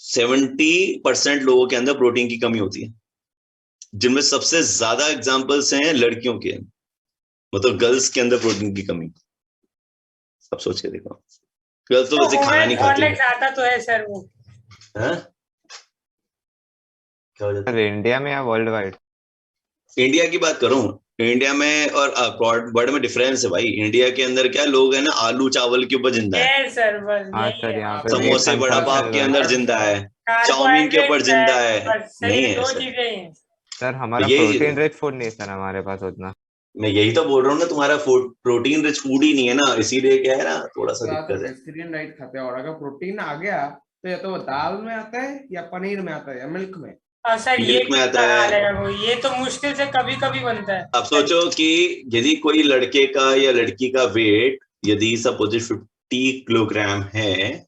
70% लोगों के अंदर प्रोटीन की कमी होती है, जिनमें सबसे ज्यादा एग्जांपल्स हैं लड़कियों के, मतलब गर्ल्स के अंदर प्रोटीन की कमी। अब सोच के देखो, गर्ल्स तो वैसे खाना नहीं खाती खाता तो है सर वो। है। क्या हो जाता सर इंडिया में या वर्ल्ड वाइड? है? इंडिया की बात करूं, इंडिया में और वर्ल्ड में डिफरेंस है भाई। इंडिया के अंदर क्या लोग है ना, आलू चावल के ऊपर जिंदा है, ये सर बस हाँ यही सर, है। यहाँ पे भी समोसे बड़ा consumption पाव के अंदर बढ़- जिंदा है, चाउमीन के ऊपर कार्बोहाइड्रेट जिंदा है। बस नहीं सही है दो ऐसा। चीजें ही हैं। सर हमारा ये प्रोटीन रिच फूड नहीं है सर हमारे पास उतना। मैं यही तो बोल रहा हूँ ना, तुम्हारा फूड प्रोटीन रिच फूड ही नहीं है ना, इसीलिए क्या है ना, थोड़ा सा तो दिक्कत है। वेजिटेरियन डाइट खाते हैं, और अगर प्रोटीन आ गया तो या तो वो दाल में आता है या पनीर में आता है या मिल्क में। और सर ये मिल्क में आता है। कहाँ लेगा वो, ये तो मुश्किल से कभी कभी बनता है। अब सोचो कि यदि कोई लड़के का या लड़की का वेट यदि सपोज 50 किलोग्राम है,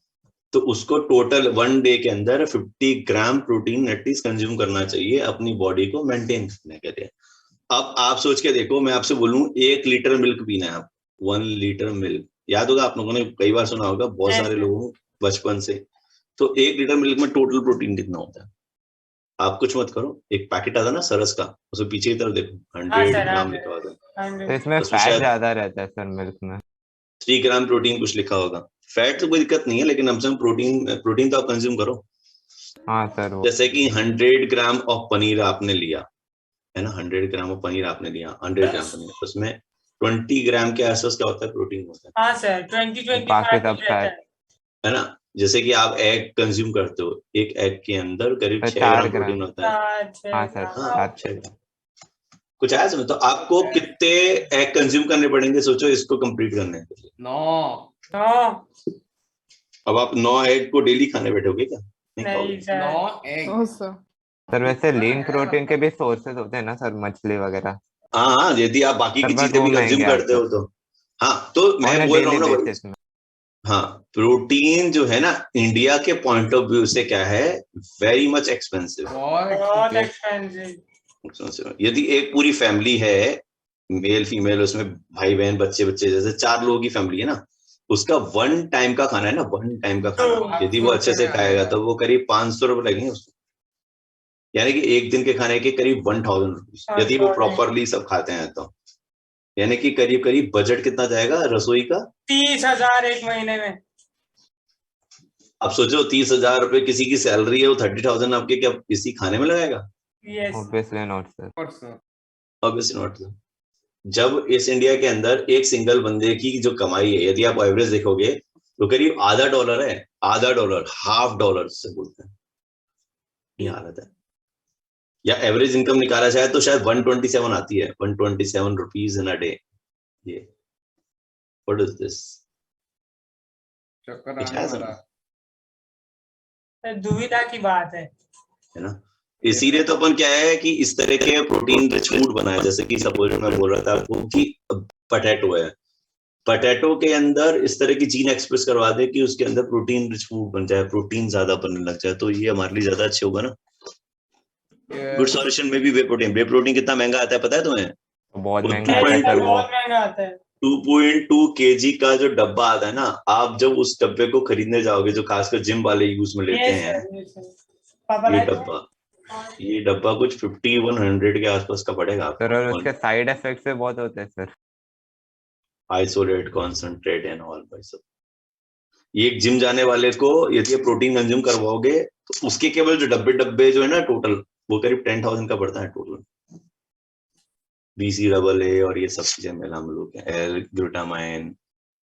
तो उसको टोटल 1 डे के अंदर 50 ग्राम प्रोटीन एटलीस्ट कंज्यूम करना चाहिए अपनी बॉडी को मेंटेन करने के लिए। अब आप सोच के देखो, मैं आपसे बोलूं 1 लीटर मिल्क पीना है, आप 1 लीटर मिल्क, याद होगा आप लोगों ने कई बार सुना होगा, बहुत सारे लोगों बचपन से। तो 1 लीटर मिल्क में टोटल प्रोटीन कितना होता है? आप कुछ मत करो, एक पैकेट आता है ना सरस का, उसके पीछे की तरफ देखो, 100 ग्राम लिखा होता है, तो इसमें उसमें फैट शायद ज्यादा रहता है सर मिल्क में। 3 ग्राम प्रोटीन कुछ लिखा होगा। फैट तो कोई दिक्कत नहीं है, लेकिन हमसे प्रोटीन तो आप कंज्यूम करो। हाँ सर वो जैसे कि 100 ग्राम ऑफ पनीर आपने लिया है ना, 100 ग्राम ऑफ पनीर आपने लिया, 100 ग्राम पनीर, उसमें 20 ग्राम के आसपास क्या होता है, प्रोटीन होता है। हाँ सर 20-25 बाकी सब रहता है। है ना? जैसे कि आप एग कंज्यूम करते हो, एक एग के अंदर करीब तो 6 4 ग्राम ग्राम। प्रोटीन होता है। हाँ सर हाँ, 4 6 ग्राम कुछ आया समझ? तो आपको कितने एग कंज्यूम करने पड़ेंगे, सोचो इसको कंप्लीट करने के लिए। 9 अब आप 9 एग को डेली खाने बैठोगे क्या? नहीं नहीं खाओगे। Sir 9 egg. Oh, sir. Sir वैसे लीन प्रोटीन के भी सोर्सेज होते हैं ना सर, मछली वगैरह। हाँ हाँ, यदि आप बाकी की सर बट चीजें वो भी कंज्यूम महंगे करते आते हो हैं तो। हाँ, तो मैं ऑन अ बोल रहा डेली हूँ ना भाई, बेसिस में। हाँ, प्रोटीन जो है ना, इंडिया के पॉइंट ऑफ व्यू से क्या है, वेरी मच एक्सपेंसिव। बहुत एक्सपेंसिव। यदि एक पूरी फैमिली है, मेल फीमेल, उसमें भाई बहन बच्चे बच्चे, जैसे 4 लोगों की फैमिली है ना, उसका 1 टाइम का खाना है ना, 1 टाइम का खाना, यदि वो अच्छे से खाएगा तो वो करीब 500 रुपए लगेंगे उसको, यानी कि एक दिन के खाने के करीब 1000 रुपीज, यदि वो प्रॉपरली सब खाते हैं तो। यानी कि करीब करीब बजट कितना जाएगा रसोई का? 30,000 एक महीने में। अब सोचो 30,000 रुपए किसी की सैलरी है, वो 30,000 आपके क्या किसी खाने में लगाएगा? Yes obviously not sir. Obviously not. जब इस इंडिया के अंदर एक सिंगल बंदे की जो कमाई है, यदि आप एवरेज देखोगे तो करीब $0.50 है, $0.50, $0.50 से बोलते हैं, ये हालत है। या एवरेज इनकम निकाला जाए तो शायद 127 आती है, 127 रुपीज इन अ डे। ये व्हाट इज दिस? चक्कर कुछ आने है वाला। दुविधा की बात है ना? इसीलिए तो अपन क्या है कि इस तरह के प्रोटीन रिच फूड बनाए, जैसे कि सपोज मैं बोल रहा था आपको कि पटेटो है, पटेटो के अंदर इस तरह की जीन एक्सप्रेस करवा दे कि उसके अंदर प्रोटीन रिच फूड बन जाए, प्रोटीन ज्यादा बनने लग जाए, तो ये हमारे लिए ज्यादा अच्छे होगा ना। गुड सॉल्यूशन में भी वे प्रोटीन कितना महंगा आता है पता है तुम्हें? बहुत वो महंगा आता है सर वो। बहुत महंगा आता है 2.2 kg का जो डब्बा आता है ना, आप जब उस डब्बे को खरीदने जाओगे, जो खासकर जिम वाले यूज में लेते हैं, पापा ये लाए थे? डब्बा ये डब्बा कुछ 50-100 के आसपास का पड़ेगा सर और आपको। उसके साइड इफेक्ट्स भी बहुत होते हैं sir. Isolate, concentrate and all भाई सब। ये एक जिम जाने वाले को यदि प्रोटीन कंज्यूम करवाओगे तो उसके केवल जो डब्बे डब्बे जो है ना टोटल, वो करीब 10,000 का पड़ता है टोटल। BCAA और ये सब चीजें मिला हम लोग एल ग्लूटामाइन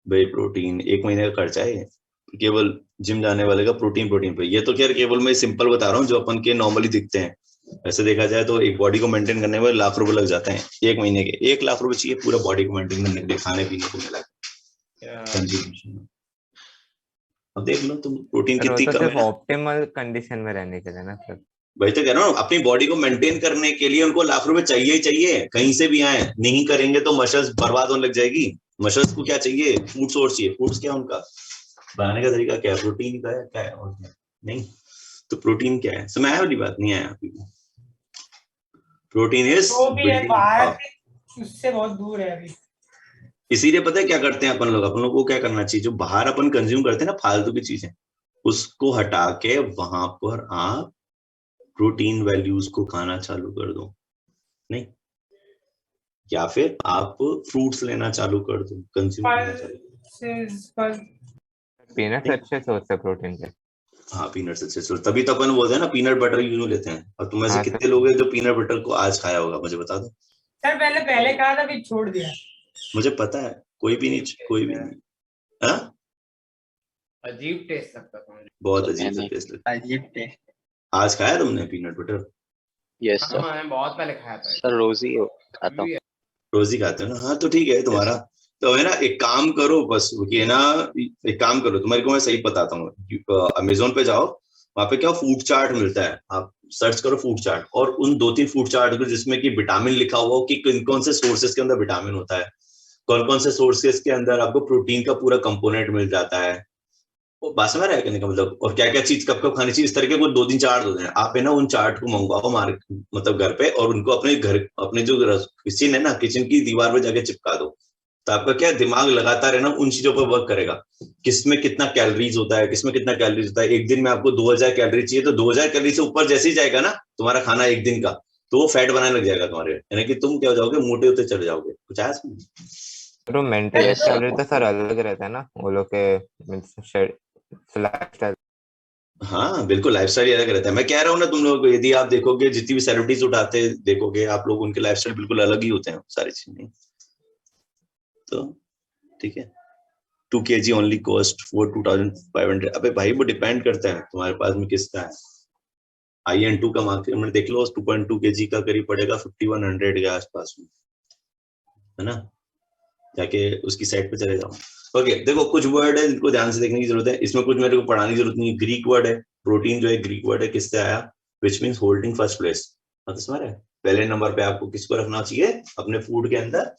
वे प्रोटीन, 1 महीने का खर्चा है ये। केवल जिम जाने वाले का प्रोटीन पे। ये तो खैर केवल मैं सिंपल बता रहा हूँ जो अपन के नॉर्मली दिखते हैं। वैसे देखा जाए तो एक बॉडी को मेंटेन करने में लाख रुपए लग जाते हैं 1 महीने के। 1 लाख रुपए चाहिए पूरा बॉडी को मेंटेन करने के लिए, खाने पीने को मिला के। अब देख लो तुम प्रोटीन सर वो कितनी तो कम सिर्फ है ना। ऑप्टिमल कंडीशन में रहने के लिए ना सर। वही तो कह रहा हूँ, अपनी बॉडी को मेंटेन करने के लिए उनको लाख रुपए चाहिए ही चाहिए, कहीं से भी आए। नहीं करेंगे तो मसल्स बर्बाद होने लग जाएगी। मसल्स को क्या चाहिए? फूड सोर्स चाहिए। फूड्स क्या उनका बनाने का तरीका क्या है? प्रोटीन का है, क्या है और क्या नहीं। तो प्रोटीन क्या है? समझ आया वाली बात? नहीं आया अभी? प्रोटीन इज जो भी है बिल्डिंग। भारत उससे बहुत दूर है अभी। इसीलिए पता है क्या करते हैं अपन लोग को क्या करना चाहिए, जो बाहर अपन कंज्यूम करते हैं ना फालतू की चीजें, उसको हटा के वहां पर आप प्रोटीन वैल्यूज को खाना चालू कर दो। नहीं, या फिर आप फ्रूट्स लेना चालू कर दो, कंज्यूम करना चालू। फल पीनट्स अच्छे सोर्स है प्रोटीन के। हाँ, पीनट्स अच्छे से, तभी तो अपन बोलते हैं ना पीनट बटर यूज लेते हैं। और तुम ऐसे हाँ, कितने लोग हैं जो पीनट बटर को आज खाया होगा, मुझे बता दो। सर पहले कहा था फिर छोड़ दिया। मुझे पता है, कोई भी नहीं। हाँ, अजीब टेस्ट लगता था मुझे। बहुत अजीब सा टेस्ट लगता अजीब टेस्ट। है। आज खाया तुमने पीनट बटर? यस हाँ सर। मैंने बहुत पहले खाया था। सर रोज ही खाता हूँ। रोज ही खाते हो ना? हाँ तो ठीक है तुम्हारा। तो है ना, एक काम करो बस ये ना, एक काम करो, तुम्हारे को मैं सही बताता हूँ। अमेजोन पे जाओ, वहां पे क्या फूड चार्ट मिलता है, आप सर्च करो फूड चार्ट, और उन 2-3 फूड चार्ट को जिसमें कि विटामिन लिखा हुआ हो कि कौन कौन से सोर्सेस के अंदर विटामिन होता है, कौन कौन से सोर्सेस के अंदर आपको प्रोटीन का पूरा कंपोनेंट मिल जाता है, वो बात समझ रहा है कहने का मतलब, और क्या क्या चीज कब कब खानी चाहिए, इस तरह के वो 2-3 चार्ट होते हैं। आप है ना उन चार्ट को मंगवाओ मार्केट, मतलब घर पे, और उनको अपने घर, अपने जो किचन है ना, किचन की दीवार पे जाके चिपका दो। तो आपका क्या दिमाग लगातार है ना उन चीजों पर वर्क करेगा, किसमें कितना कैलोरीज होता है, किसमें कितना कैलोरीज होता है। एक दिन में आपको 2000 कैलोरी चाहिए, तो 2000 कैलोरी से ऊपर जैसे ही जाएगा ना तुम्हारा खाना एक दिन का, तो वो फैट बनाने लग जाएगा तुम्हारे, यानी कि तुम क्या हो जाओगे, मोटे होते चले जाओगे। कुछ आया समझ? तो मेंटेनेंस कैलोरी तो सर अलग रहता है ना वो लोग के लाइफस्टाइल। हाँ बिल्कुल, लाइफस्टाइल अलग रहता है। मैं कह रहा हूँ ना तुम लोगों को, यदि आप देखोगे जितनी भी सेलिब्रिटीज उठाते देखोगे आप लोग, उनके लाइफस्टाइल बिल्कुल अलग ही होते हैं सारी चीजें। तो ठीक है, 2 kg ओनली कॉस्ट फॉर 2500। अबे भाई वो डिपेंड करता है तुम्हारे पास में किसका है। IN2 का मार्केट में देख लो, 2.2 kg का करीब पड़ेगा 5100 के आसपास में, है ना। जाके उसकी साइड पे चले जाओ। ओके देखो, कुछ वर्ड है इनको ध्यान से देखने की जरूरत है, इसमें कुछ मेरे को पढ़ाने की जरूरत नहीं है। ग्रीक वर्ड है प्रोटीन, जो है ग्रीक वर्ड है, किससे आया, which means holding first place. मतलब समझ रहे, पहले नंबर पे आपको किसको रखना चाहिए अपने फूड के अंदर,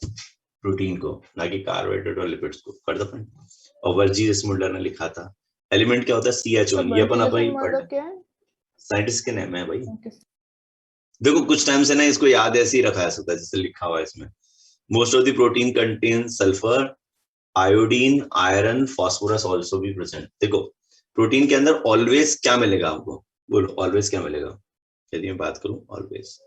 प्रोटीन को, ना कि कार्बोहाइड्रेट और लिपिड्स को। कर दो फ्रेंड। और वर्जी स्मुल्डर ने लिखा था। एलिमेंट क्या होता है, CH1, ये अपन ही पढ़ मतलब क्या है? साइंटिस्ट के नाम है भाई। Okay. देखो कुछ टाइम से ना इसको याद ऐसे ही रखा है सकता है जैसे लिखा हुआ है इसमें। Most of the protein contain sulphur, iodine, iron, phosphorus also भी प्रेजेंट। देखो प्रोटीन के अंदर ऑलवेज क्या मिलेगा आपको, बोलो ऑलवेज क्या मिलेगा यदि मैं बात करूं। ऑलवेज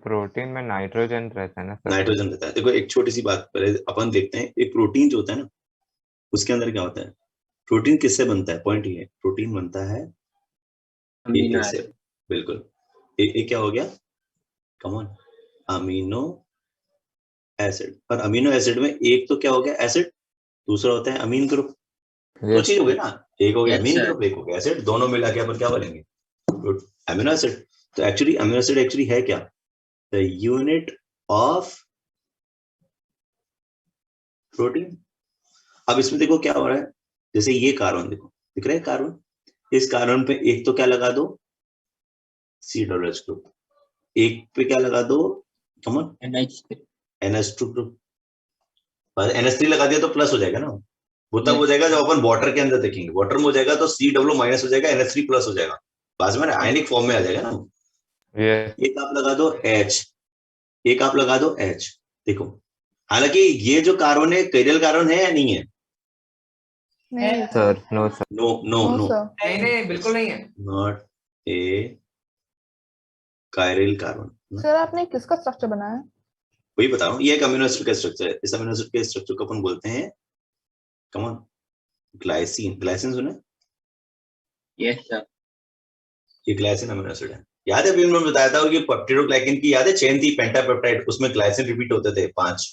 प्रोटीन में नाइट्रोजन रहता है ना सर। नाइट्रोजन रहता है। देखो एक छोटी सी बात पहले अपन देखते हैं, एक प्रोटीन जो होता है ना उसके अंदर क्या होता है, प्रोटीन किससे बनता है, पॉइंट ये है, प्रोटीन बनता है अमीनो से। एसिड। बिल्कुल, एक क्या हो गया, कम ऑन, अमीनो एसिड। और अमीनो एसिड में एक तो क्या हो गया एसिड, दूसरा होता है अमीन ग्रुप। दो चीज हो गई ना, एक हो गया Yes, अमीन sir. ग्रुप, एक हो गया एसिड, दोनों मिला के अपन क्या बोलेंगे, अमीनो एसिड। तो एक्चुअली अमीनो एसिड एक्चुअली है क्या, द यूनिट ऑफ प्रोटीन। अब इसमें देखो क्या हो रहा है, जैसे ये कार्बन देखो, दिख रहा है कार्बन, इस कार्बन पे एक तो क्या लगा दो, C+H ग्रुप, एक पे क्या लगा दो, कमन NH2 ग्रुप। NH3 लगा दिया तो प्लस हो जाएगा ना, वो तब हो जाएगा जब अपन वाटर के अंदर देखेंगे, वाटर में हो जाएगा तो CW माइनस हो जाएगा, NH3 प्लस हो जाएगा, बाद में आयनिक फॉर्म में आ जाएगा ना। एक आप लगा दो H, एक आप लगा दो H। देखो हालांकि ये जो कार्बन है कैरियल कार्बन है या नहीं है, नहीं sir no sir. No no no, sir. नहीं नहीं बिल्कुल नहीं है। Not a chiral carbon. Sir आपने किसका स्ट्रक्चर बनाया? वही बता रहा हूँ, ये एक अमीनो एसिड का स्ट्रक्चर है। इस अमीनो एसिड के स्ट्रक्चर को अपन बोलते हैं, कम ऑन, ग्लाइसिन। ग्लाइसिन सुना? Yes sir. ये ग्लाइसिन अमीनो एसिड है। याद है अभी मैंने बताया था कि पेप्टिडोग्लाइकिन की याद है चेन थी पेंटापेप्टाइड, उसमें ग्लाइसिन रिपीट होते थे 5,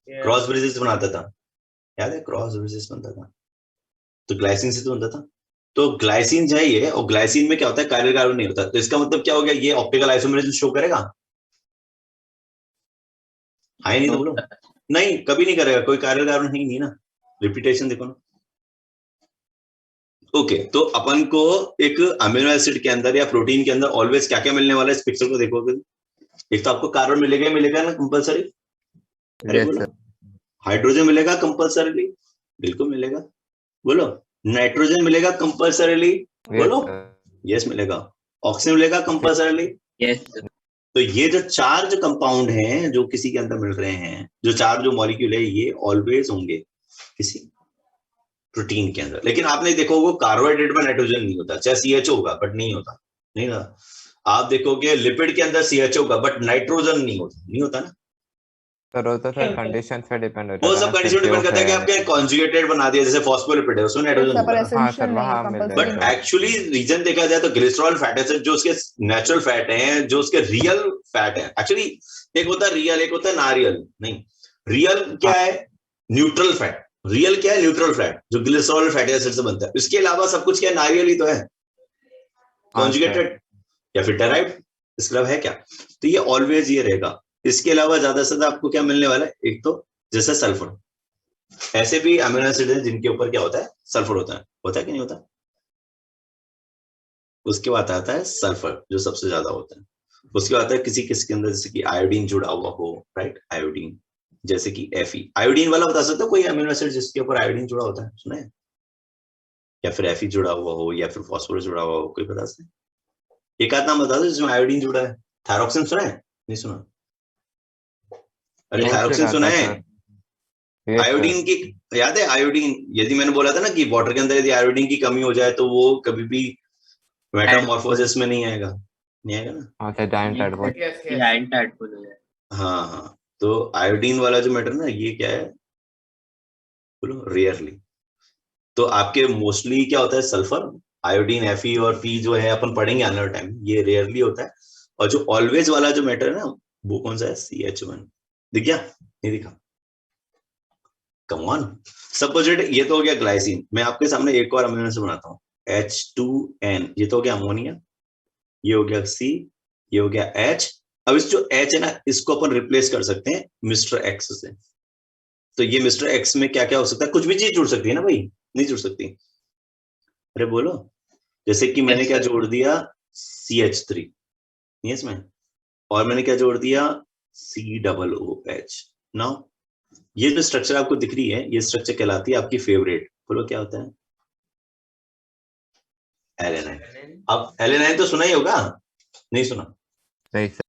क्रॉस ब्रिजेस बनाता था, याद है क्रॉस ब्रिजेस बनता था, तो ग्लाइसिन से तो बनता था। तो ग्लाइसिन जो है ये, और ग्लाइसिन में क्या होता है, कायरिल कार्बन नहीं होता। तो इसका मतलब क्या हो गया, ये ऑप्टिकल आइसोमरेसिस शो करेगा? है नहीं तो बोलो नहीं, कभी नहीं करेगा, कोई कायरिल कार्बन है ही नहीं ना, रिपीटेशन देखो ना। ओके, तो अपन को एक अमीनो एसिड के अंदर या प्रोटीन के अंदर ऑलवेज क्या क्या मिलने वाला है, इस पिक्चर को देखोगे, एक तो आपको कार्बन मिलेगा ही मिलेगा ना कंपलसरी, अरे यस बोलो। सर। हाइड्रोजन मिलेगा कंपलसरीली, बिल्कुल मिलेगा, बोलो। नाइट्रोजन मिलेगा कंपलसरीली, बोलो। यस मिलेगा। ऑक्सीजन मिलेगा कंपलसरीली। Yes sir. तो ये जो चार जो कंपाउंड हैं जो किसी के अंदर मिल रहे हैं, जो चार जो मॉलिक्यूल है, ये ऑलवेज होंगे किसी प्रोटीन के अंदर। लेकिन आपने देखोगे कार्बोहाइड्रेट में नाइट्रोजन नहीं होता, चाहे CHO होगा बट नहीं होता, नहीं ना। आप देखोगे लिपिड के अंदर CHO होगा बट नाइट्रोजन नहीं होता, नहीं होता ना। सर वो तो सर कंडीशंस पे डिपेंड होता वो है सब ना कंडीशन सर, डिपेंड जो करता है कि आपके कॉन्जुगेटेड बना दिया, जैसे फॉस्फोलिपिड है उसमें नाइट्रोजन सब होगा। हाँ एसेंशियल सर, नहीं वहाँ मिल कंपल्सरी बट जाएगा। एक्चुअली रीजन देखा जाए तो ग्लिसरॉल फैट एसिड जो उसके नेचुरल फैट है, जो उसके रियल फैट है, एक्चुअली एक होता है रियल, एक होता है नारियल। नहीं, रियल क्या है, न्यूट्रल फैट। रियल क्या है, न्यूट्रल फैट, जो ग्लिसरॉल फैटी एसिड से बनता है। इसके अलावा सब कुछ क्या है, नारियल ही तो है, कॉन्जुगेटेड या फिर डेराइव्ड, इसके अलावा है क्या। तो ये ऑलवेज ये रहेगा। इसके अलावा ज्यादा से ज्यादा आपको क्या मिलने वाला है, एक तो जैसे सल्फर, ऐसे भी अमीनो एसिड है जिनके ऊपर क्या होता है, सल्फर होता है कि नहीं होता। उसके बाद आता है सल्फर जो सबसे ज्यादा होता है। उसके बाद आता है किसी किसी के अंदर जैसे कि आयोडीन जुड़ा हुआ हो, राइट, आयोडीन, जैसे कि Fe। आयोडीन वाला बता सकते हो कोई अमीनो एसिड जिसके ऊपर आयोडीन जुड़ा होता है, सुना है? या फिर Fe जुड़ा हुआ हो, या फिर फास्फोरस जुड़ा हुआ हो, कोई बता सकते हैं? एक आध नाम बता दो जिसमें आयोडीन जुड़ा है। थायरोक्सिन सुना है? नहीं सुना? अरे Yes, थायरोक्सिन सर, सुना आता है? सर। Yes, आयोडीन की याद है? आयोडीन, यदि मैंने बोला था ना कि वाटर के अंदर यदि आयोडीन की कमी हो जाए तो वो कभी भी मेटामॉर्फोसिस में नहीं आएगा, नहीं आएगा ना। हाँ sir, giant Edward. yes. Giant एडपुल है। हाँ हाँ, तो आयोडीन वाला जो मैटर ना, ये क्या है, बोलो, रेयरली। तो आपके मोस्टली क्या होता है, सल्फर, आयोडीन, Fe और P जो है अपन पढ़ेंगे आने वाले टाइम, ये रेयरली होता है। और जो ऑलवेज वाला जो मैटर है ना, वो कौन सा है, CH1। दिख गया? नहीं दिखा? Come on. सपोजिट, ये तो हो गया ग्लाइसिन। मैं आपके सामने एक और अमीनो एसिड बनाता हूँ, H2N, ये तो हो गया अमोनिया, ये हो गया C, ये हो गया H। अब इस जो H है ना, इसको अपन रिप्लेस कर सकते हैं मिस्टर X से। तो ये मिस्टर X में क्या क्या हो सकता है, कुछ भी चीज जुड़ सकती है ना भाई, नहीं जुड़ सकती? अरे बोलो, जैसे कि मैंने क्या जोड़ दिया, CH3, नहीं इसमें, और मैंने क्या जोड़ दिया, COOH। नाउ ये जो स्ट्रक्चर आपको दिख रही है, ये स्ट्रक्चर कहलाती है आपकी फेवरेट, बोलो क्या होता है, एलेनाइन। अब एलेनाइन तो सुना ही होगा, नहीं सुना? नहीं सर।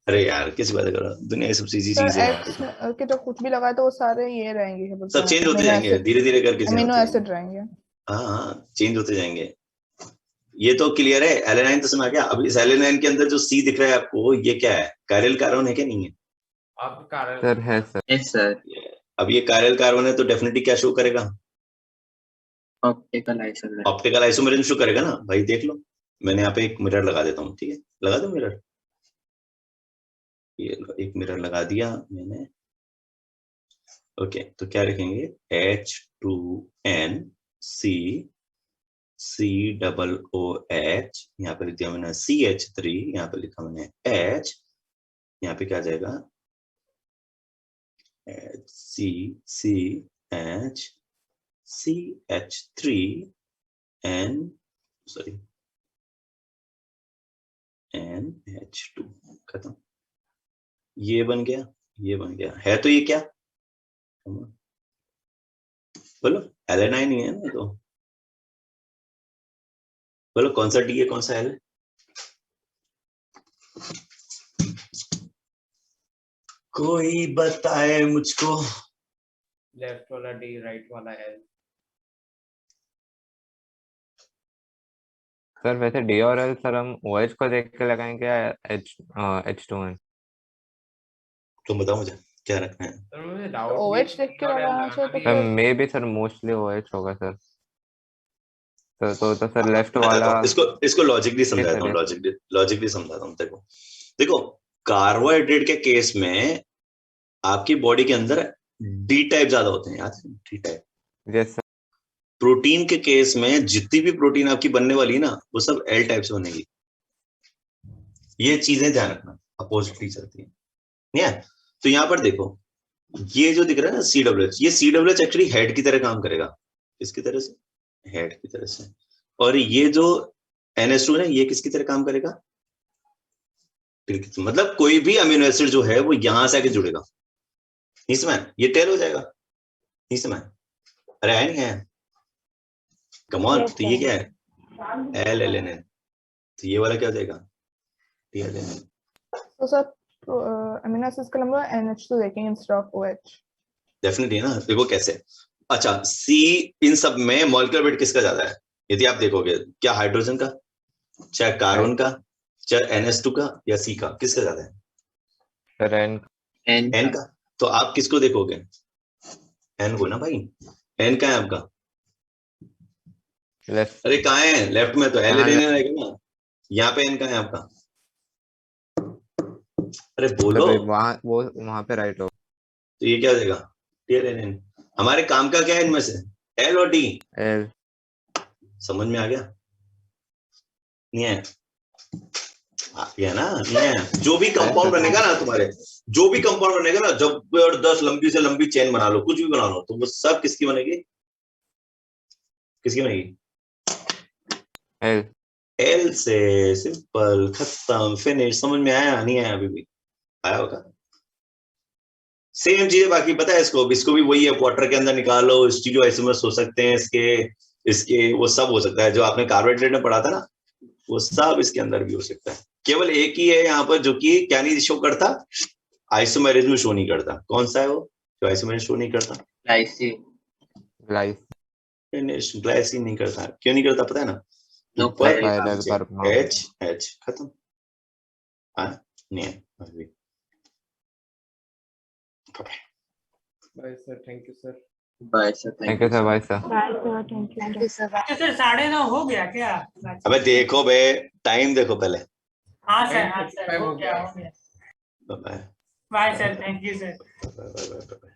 अरे यार किसी बात करो, दुनिया की सबसे इजी सर चीज है, एक्स के जो कुछ भी लगाए तो वो सारे ये रहेंगे, क्या बोलते सब हैं, चेंज होते अमीनो जाएंगे एसिड, धीरे धीरे करके, चेंज अमीनो होते एसिड जाएंगे। रहेंगे। हाँ हाँ, चेंज होते जाएंगे। ये तो क्लियर है, एलेनाइन तो सुना क्या? अब इस एलेनाइन के अंदर जो C दिख रहा है आपको, ये क्या है, कायरल कार्बन है क्या, नहीं है? आपके कारण सर है सर। Yes sir. अब ये कायरल कार्बन है तो डेफिनेटली क्या शो करेगा, optical isomer. Optical isomerism show करेगा ना भाई। देख लो, मैंने यहाँ पे एक मिरर लगा देता हूँ, ठीक है, लगा दो मिरर, ये एक मिरर लगा दिया मैंने। ओके, तो क्या लिखेंगे, H2N C COOH, यहाँ पे लिख दिया मैंने CH3, यहाँ पे लिखा मैंने H, यहाँ पे क्या आ जाएगा, CH CH3 NH2, खत्म। ये बन गया, ये बन गया, है तो ये क्या, बोलो, एलेनाइन ही है ना तो। बोलो कौन सा डी है, कौन सा एल है? कोई बताए मुझको। लेफ्ट वाला डी, राइट वाला एल। सर वैसे डी और एल सर हम OH को देख के लगाएंगे या H2N? तुम बताओ मुझे क्या रखना है। सर मुझे डाउट OH देख के लगाना चाहिए तो sir may be sir mostly OH होगा सर। तो सर लेफ्ट वाला इसको लॉजिकली समझाता हूँ, तरह? लॉजिकली समझाता हूँ। देखो कार्बोहाइड्रेट के केस में आपकी बॉडी के अंदर डी टाइप ज्यादा होते हैं, याद है D type. Yes sir. Protein के केस में जितनी भी प्रोटीन आपकी बनने वाली है ना, वो सब एल टाइप से बनेगी। ये चीजें ध्यान रखना, अपोजिटली चलती है, नहीं है? तो यहाँ पर देखो, ये जो दिख रहा है ना CWH, ये CWH एक्चुअली हेड की तरह काम करेगा। किसकी तरह से? हेड की तरह से। और ये जो NH2 है, ये किसकी तरह काम करेगा? मतलब कोई भी अमीनो एसिड जो है वो यहां से आके जुड़ेगा, नहीं समझ? ये टेल हो जाएगा, नहीं समझ? अरे है नहीं है? Come on. तो ये क्या है? L-alanine। तो ये वाला क्या हो जाएगा? T-alanine। तो सर अमीनो एसिड्स का हम लोग NH2 देखेंगे इंस्टेड ऑफ OH। डेफिनेटली ना, देखो कैसे। अच्छा, सी इन सब में मॉलिक्यूलर वेट किसका ज्यादा है? यदि आप देखोगे, क्या हाइड्रोजन का, चाहे कार्बन का, चाहे NH2 का या C का, किसका ज्यादा है? सर N N का। तो आप किसको देखोगे? N को ना भाई। N का है आपका? लेफ्ट। अरे कहाँ है? लेफ्ट में तो हाँ, L-alanine रहेगा ना। यहाँ पे N का है आपका? अरे बोलो। वहां पे राइट हो। तो ये क्या हो जाएगा? T-alanine। हमारे काम का क्या है इनमें से? L और D। L। समझ में आ गया? नहीं है? आ गया ना? नहीं है? जो भी कंपाउंड बनेगा ना तुम्हारे, जो भी कंपाउंड बनेगा ना, जबरदस्त लंबी से लंबी चेन बना लो, कुछ भी बना लो, तो वो सब किसकी बनेगी? किसकी बनेगी? L। एल से। सिंपल, खत्म, फिनिश। समझ में आया? नहीं आया? अभी भी आया होगा। सेम चीजें बाकी पता है इसको भी वही है, वाटर के अंदर निकालो, स्टीरियोआइसोमर्स हो सकते हैं इसके वो सब हो सकता है। जो आपने कार्बोहाइड्रेट में पढ़ा था ना, वो सब इसके अंदर भी हो सकता है। केवल एक ही है यहाँ पर जो कि क्या नहीं शो करता, आइसोमेरिज्म शो नहीं करता। कौन सा है वो जो आइसोमेरिज्म शो नहीं करता? ग्लाइसिन नहीं करता। क्यों नहीं करता पता है ना? ऊपर H खत्म। नहीं है अभी। Bye sir, thank you sir. Bye sir, thank you sir. Bye sir. Thank you sir. अच्छा सर 9:30 हो गया क्या? अबे देखो बे, टाइम देखो पहले। हाँ सर हो गया। Bye bye sir, thank you sir. Bye.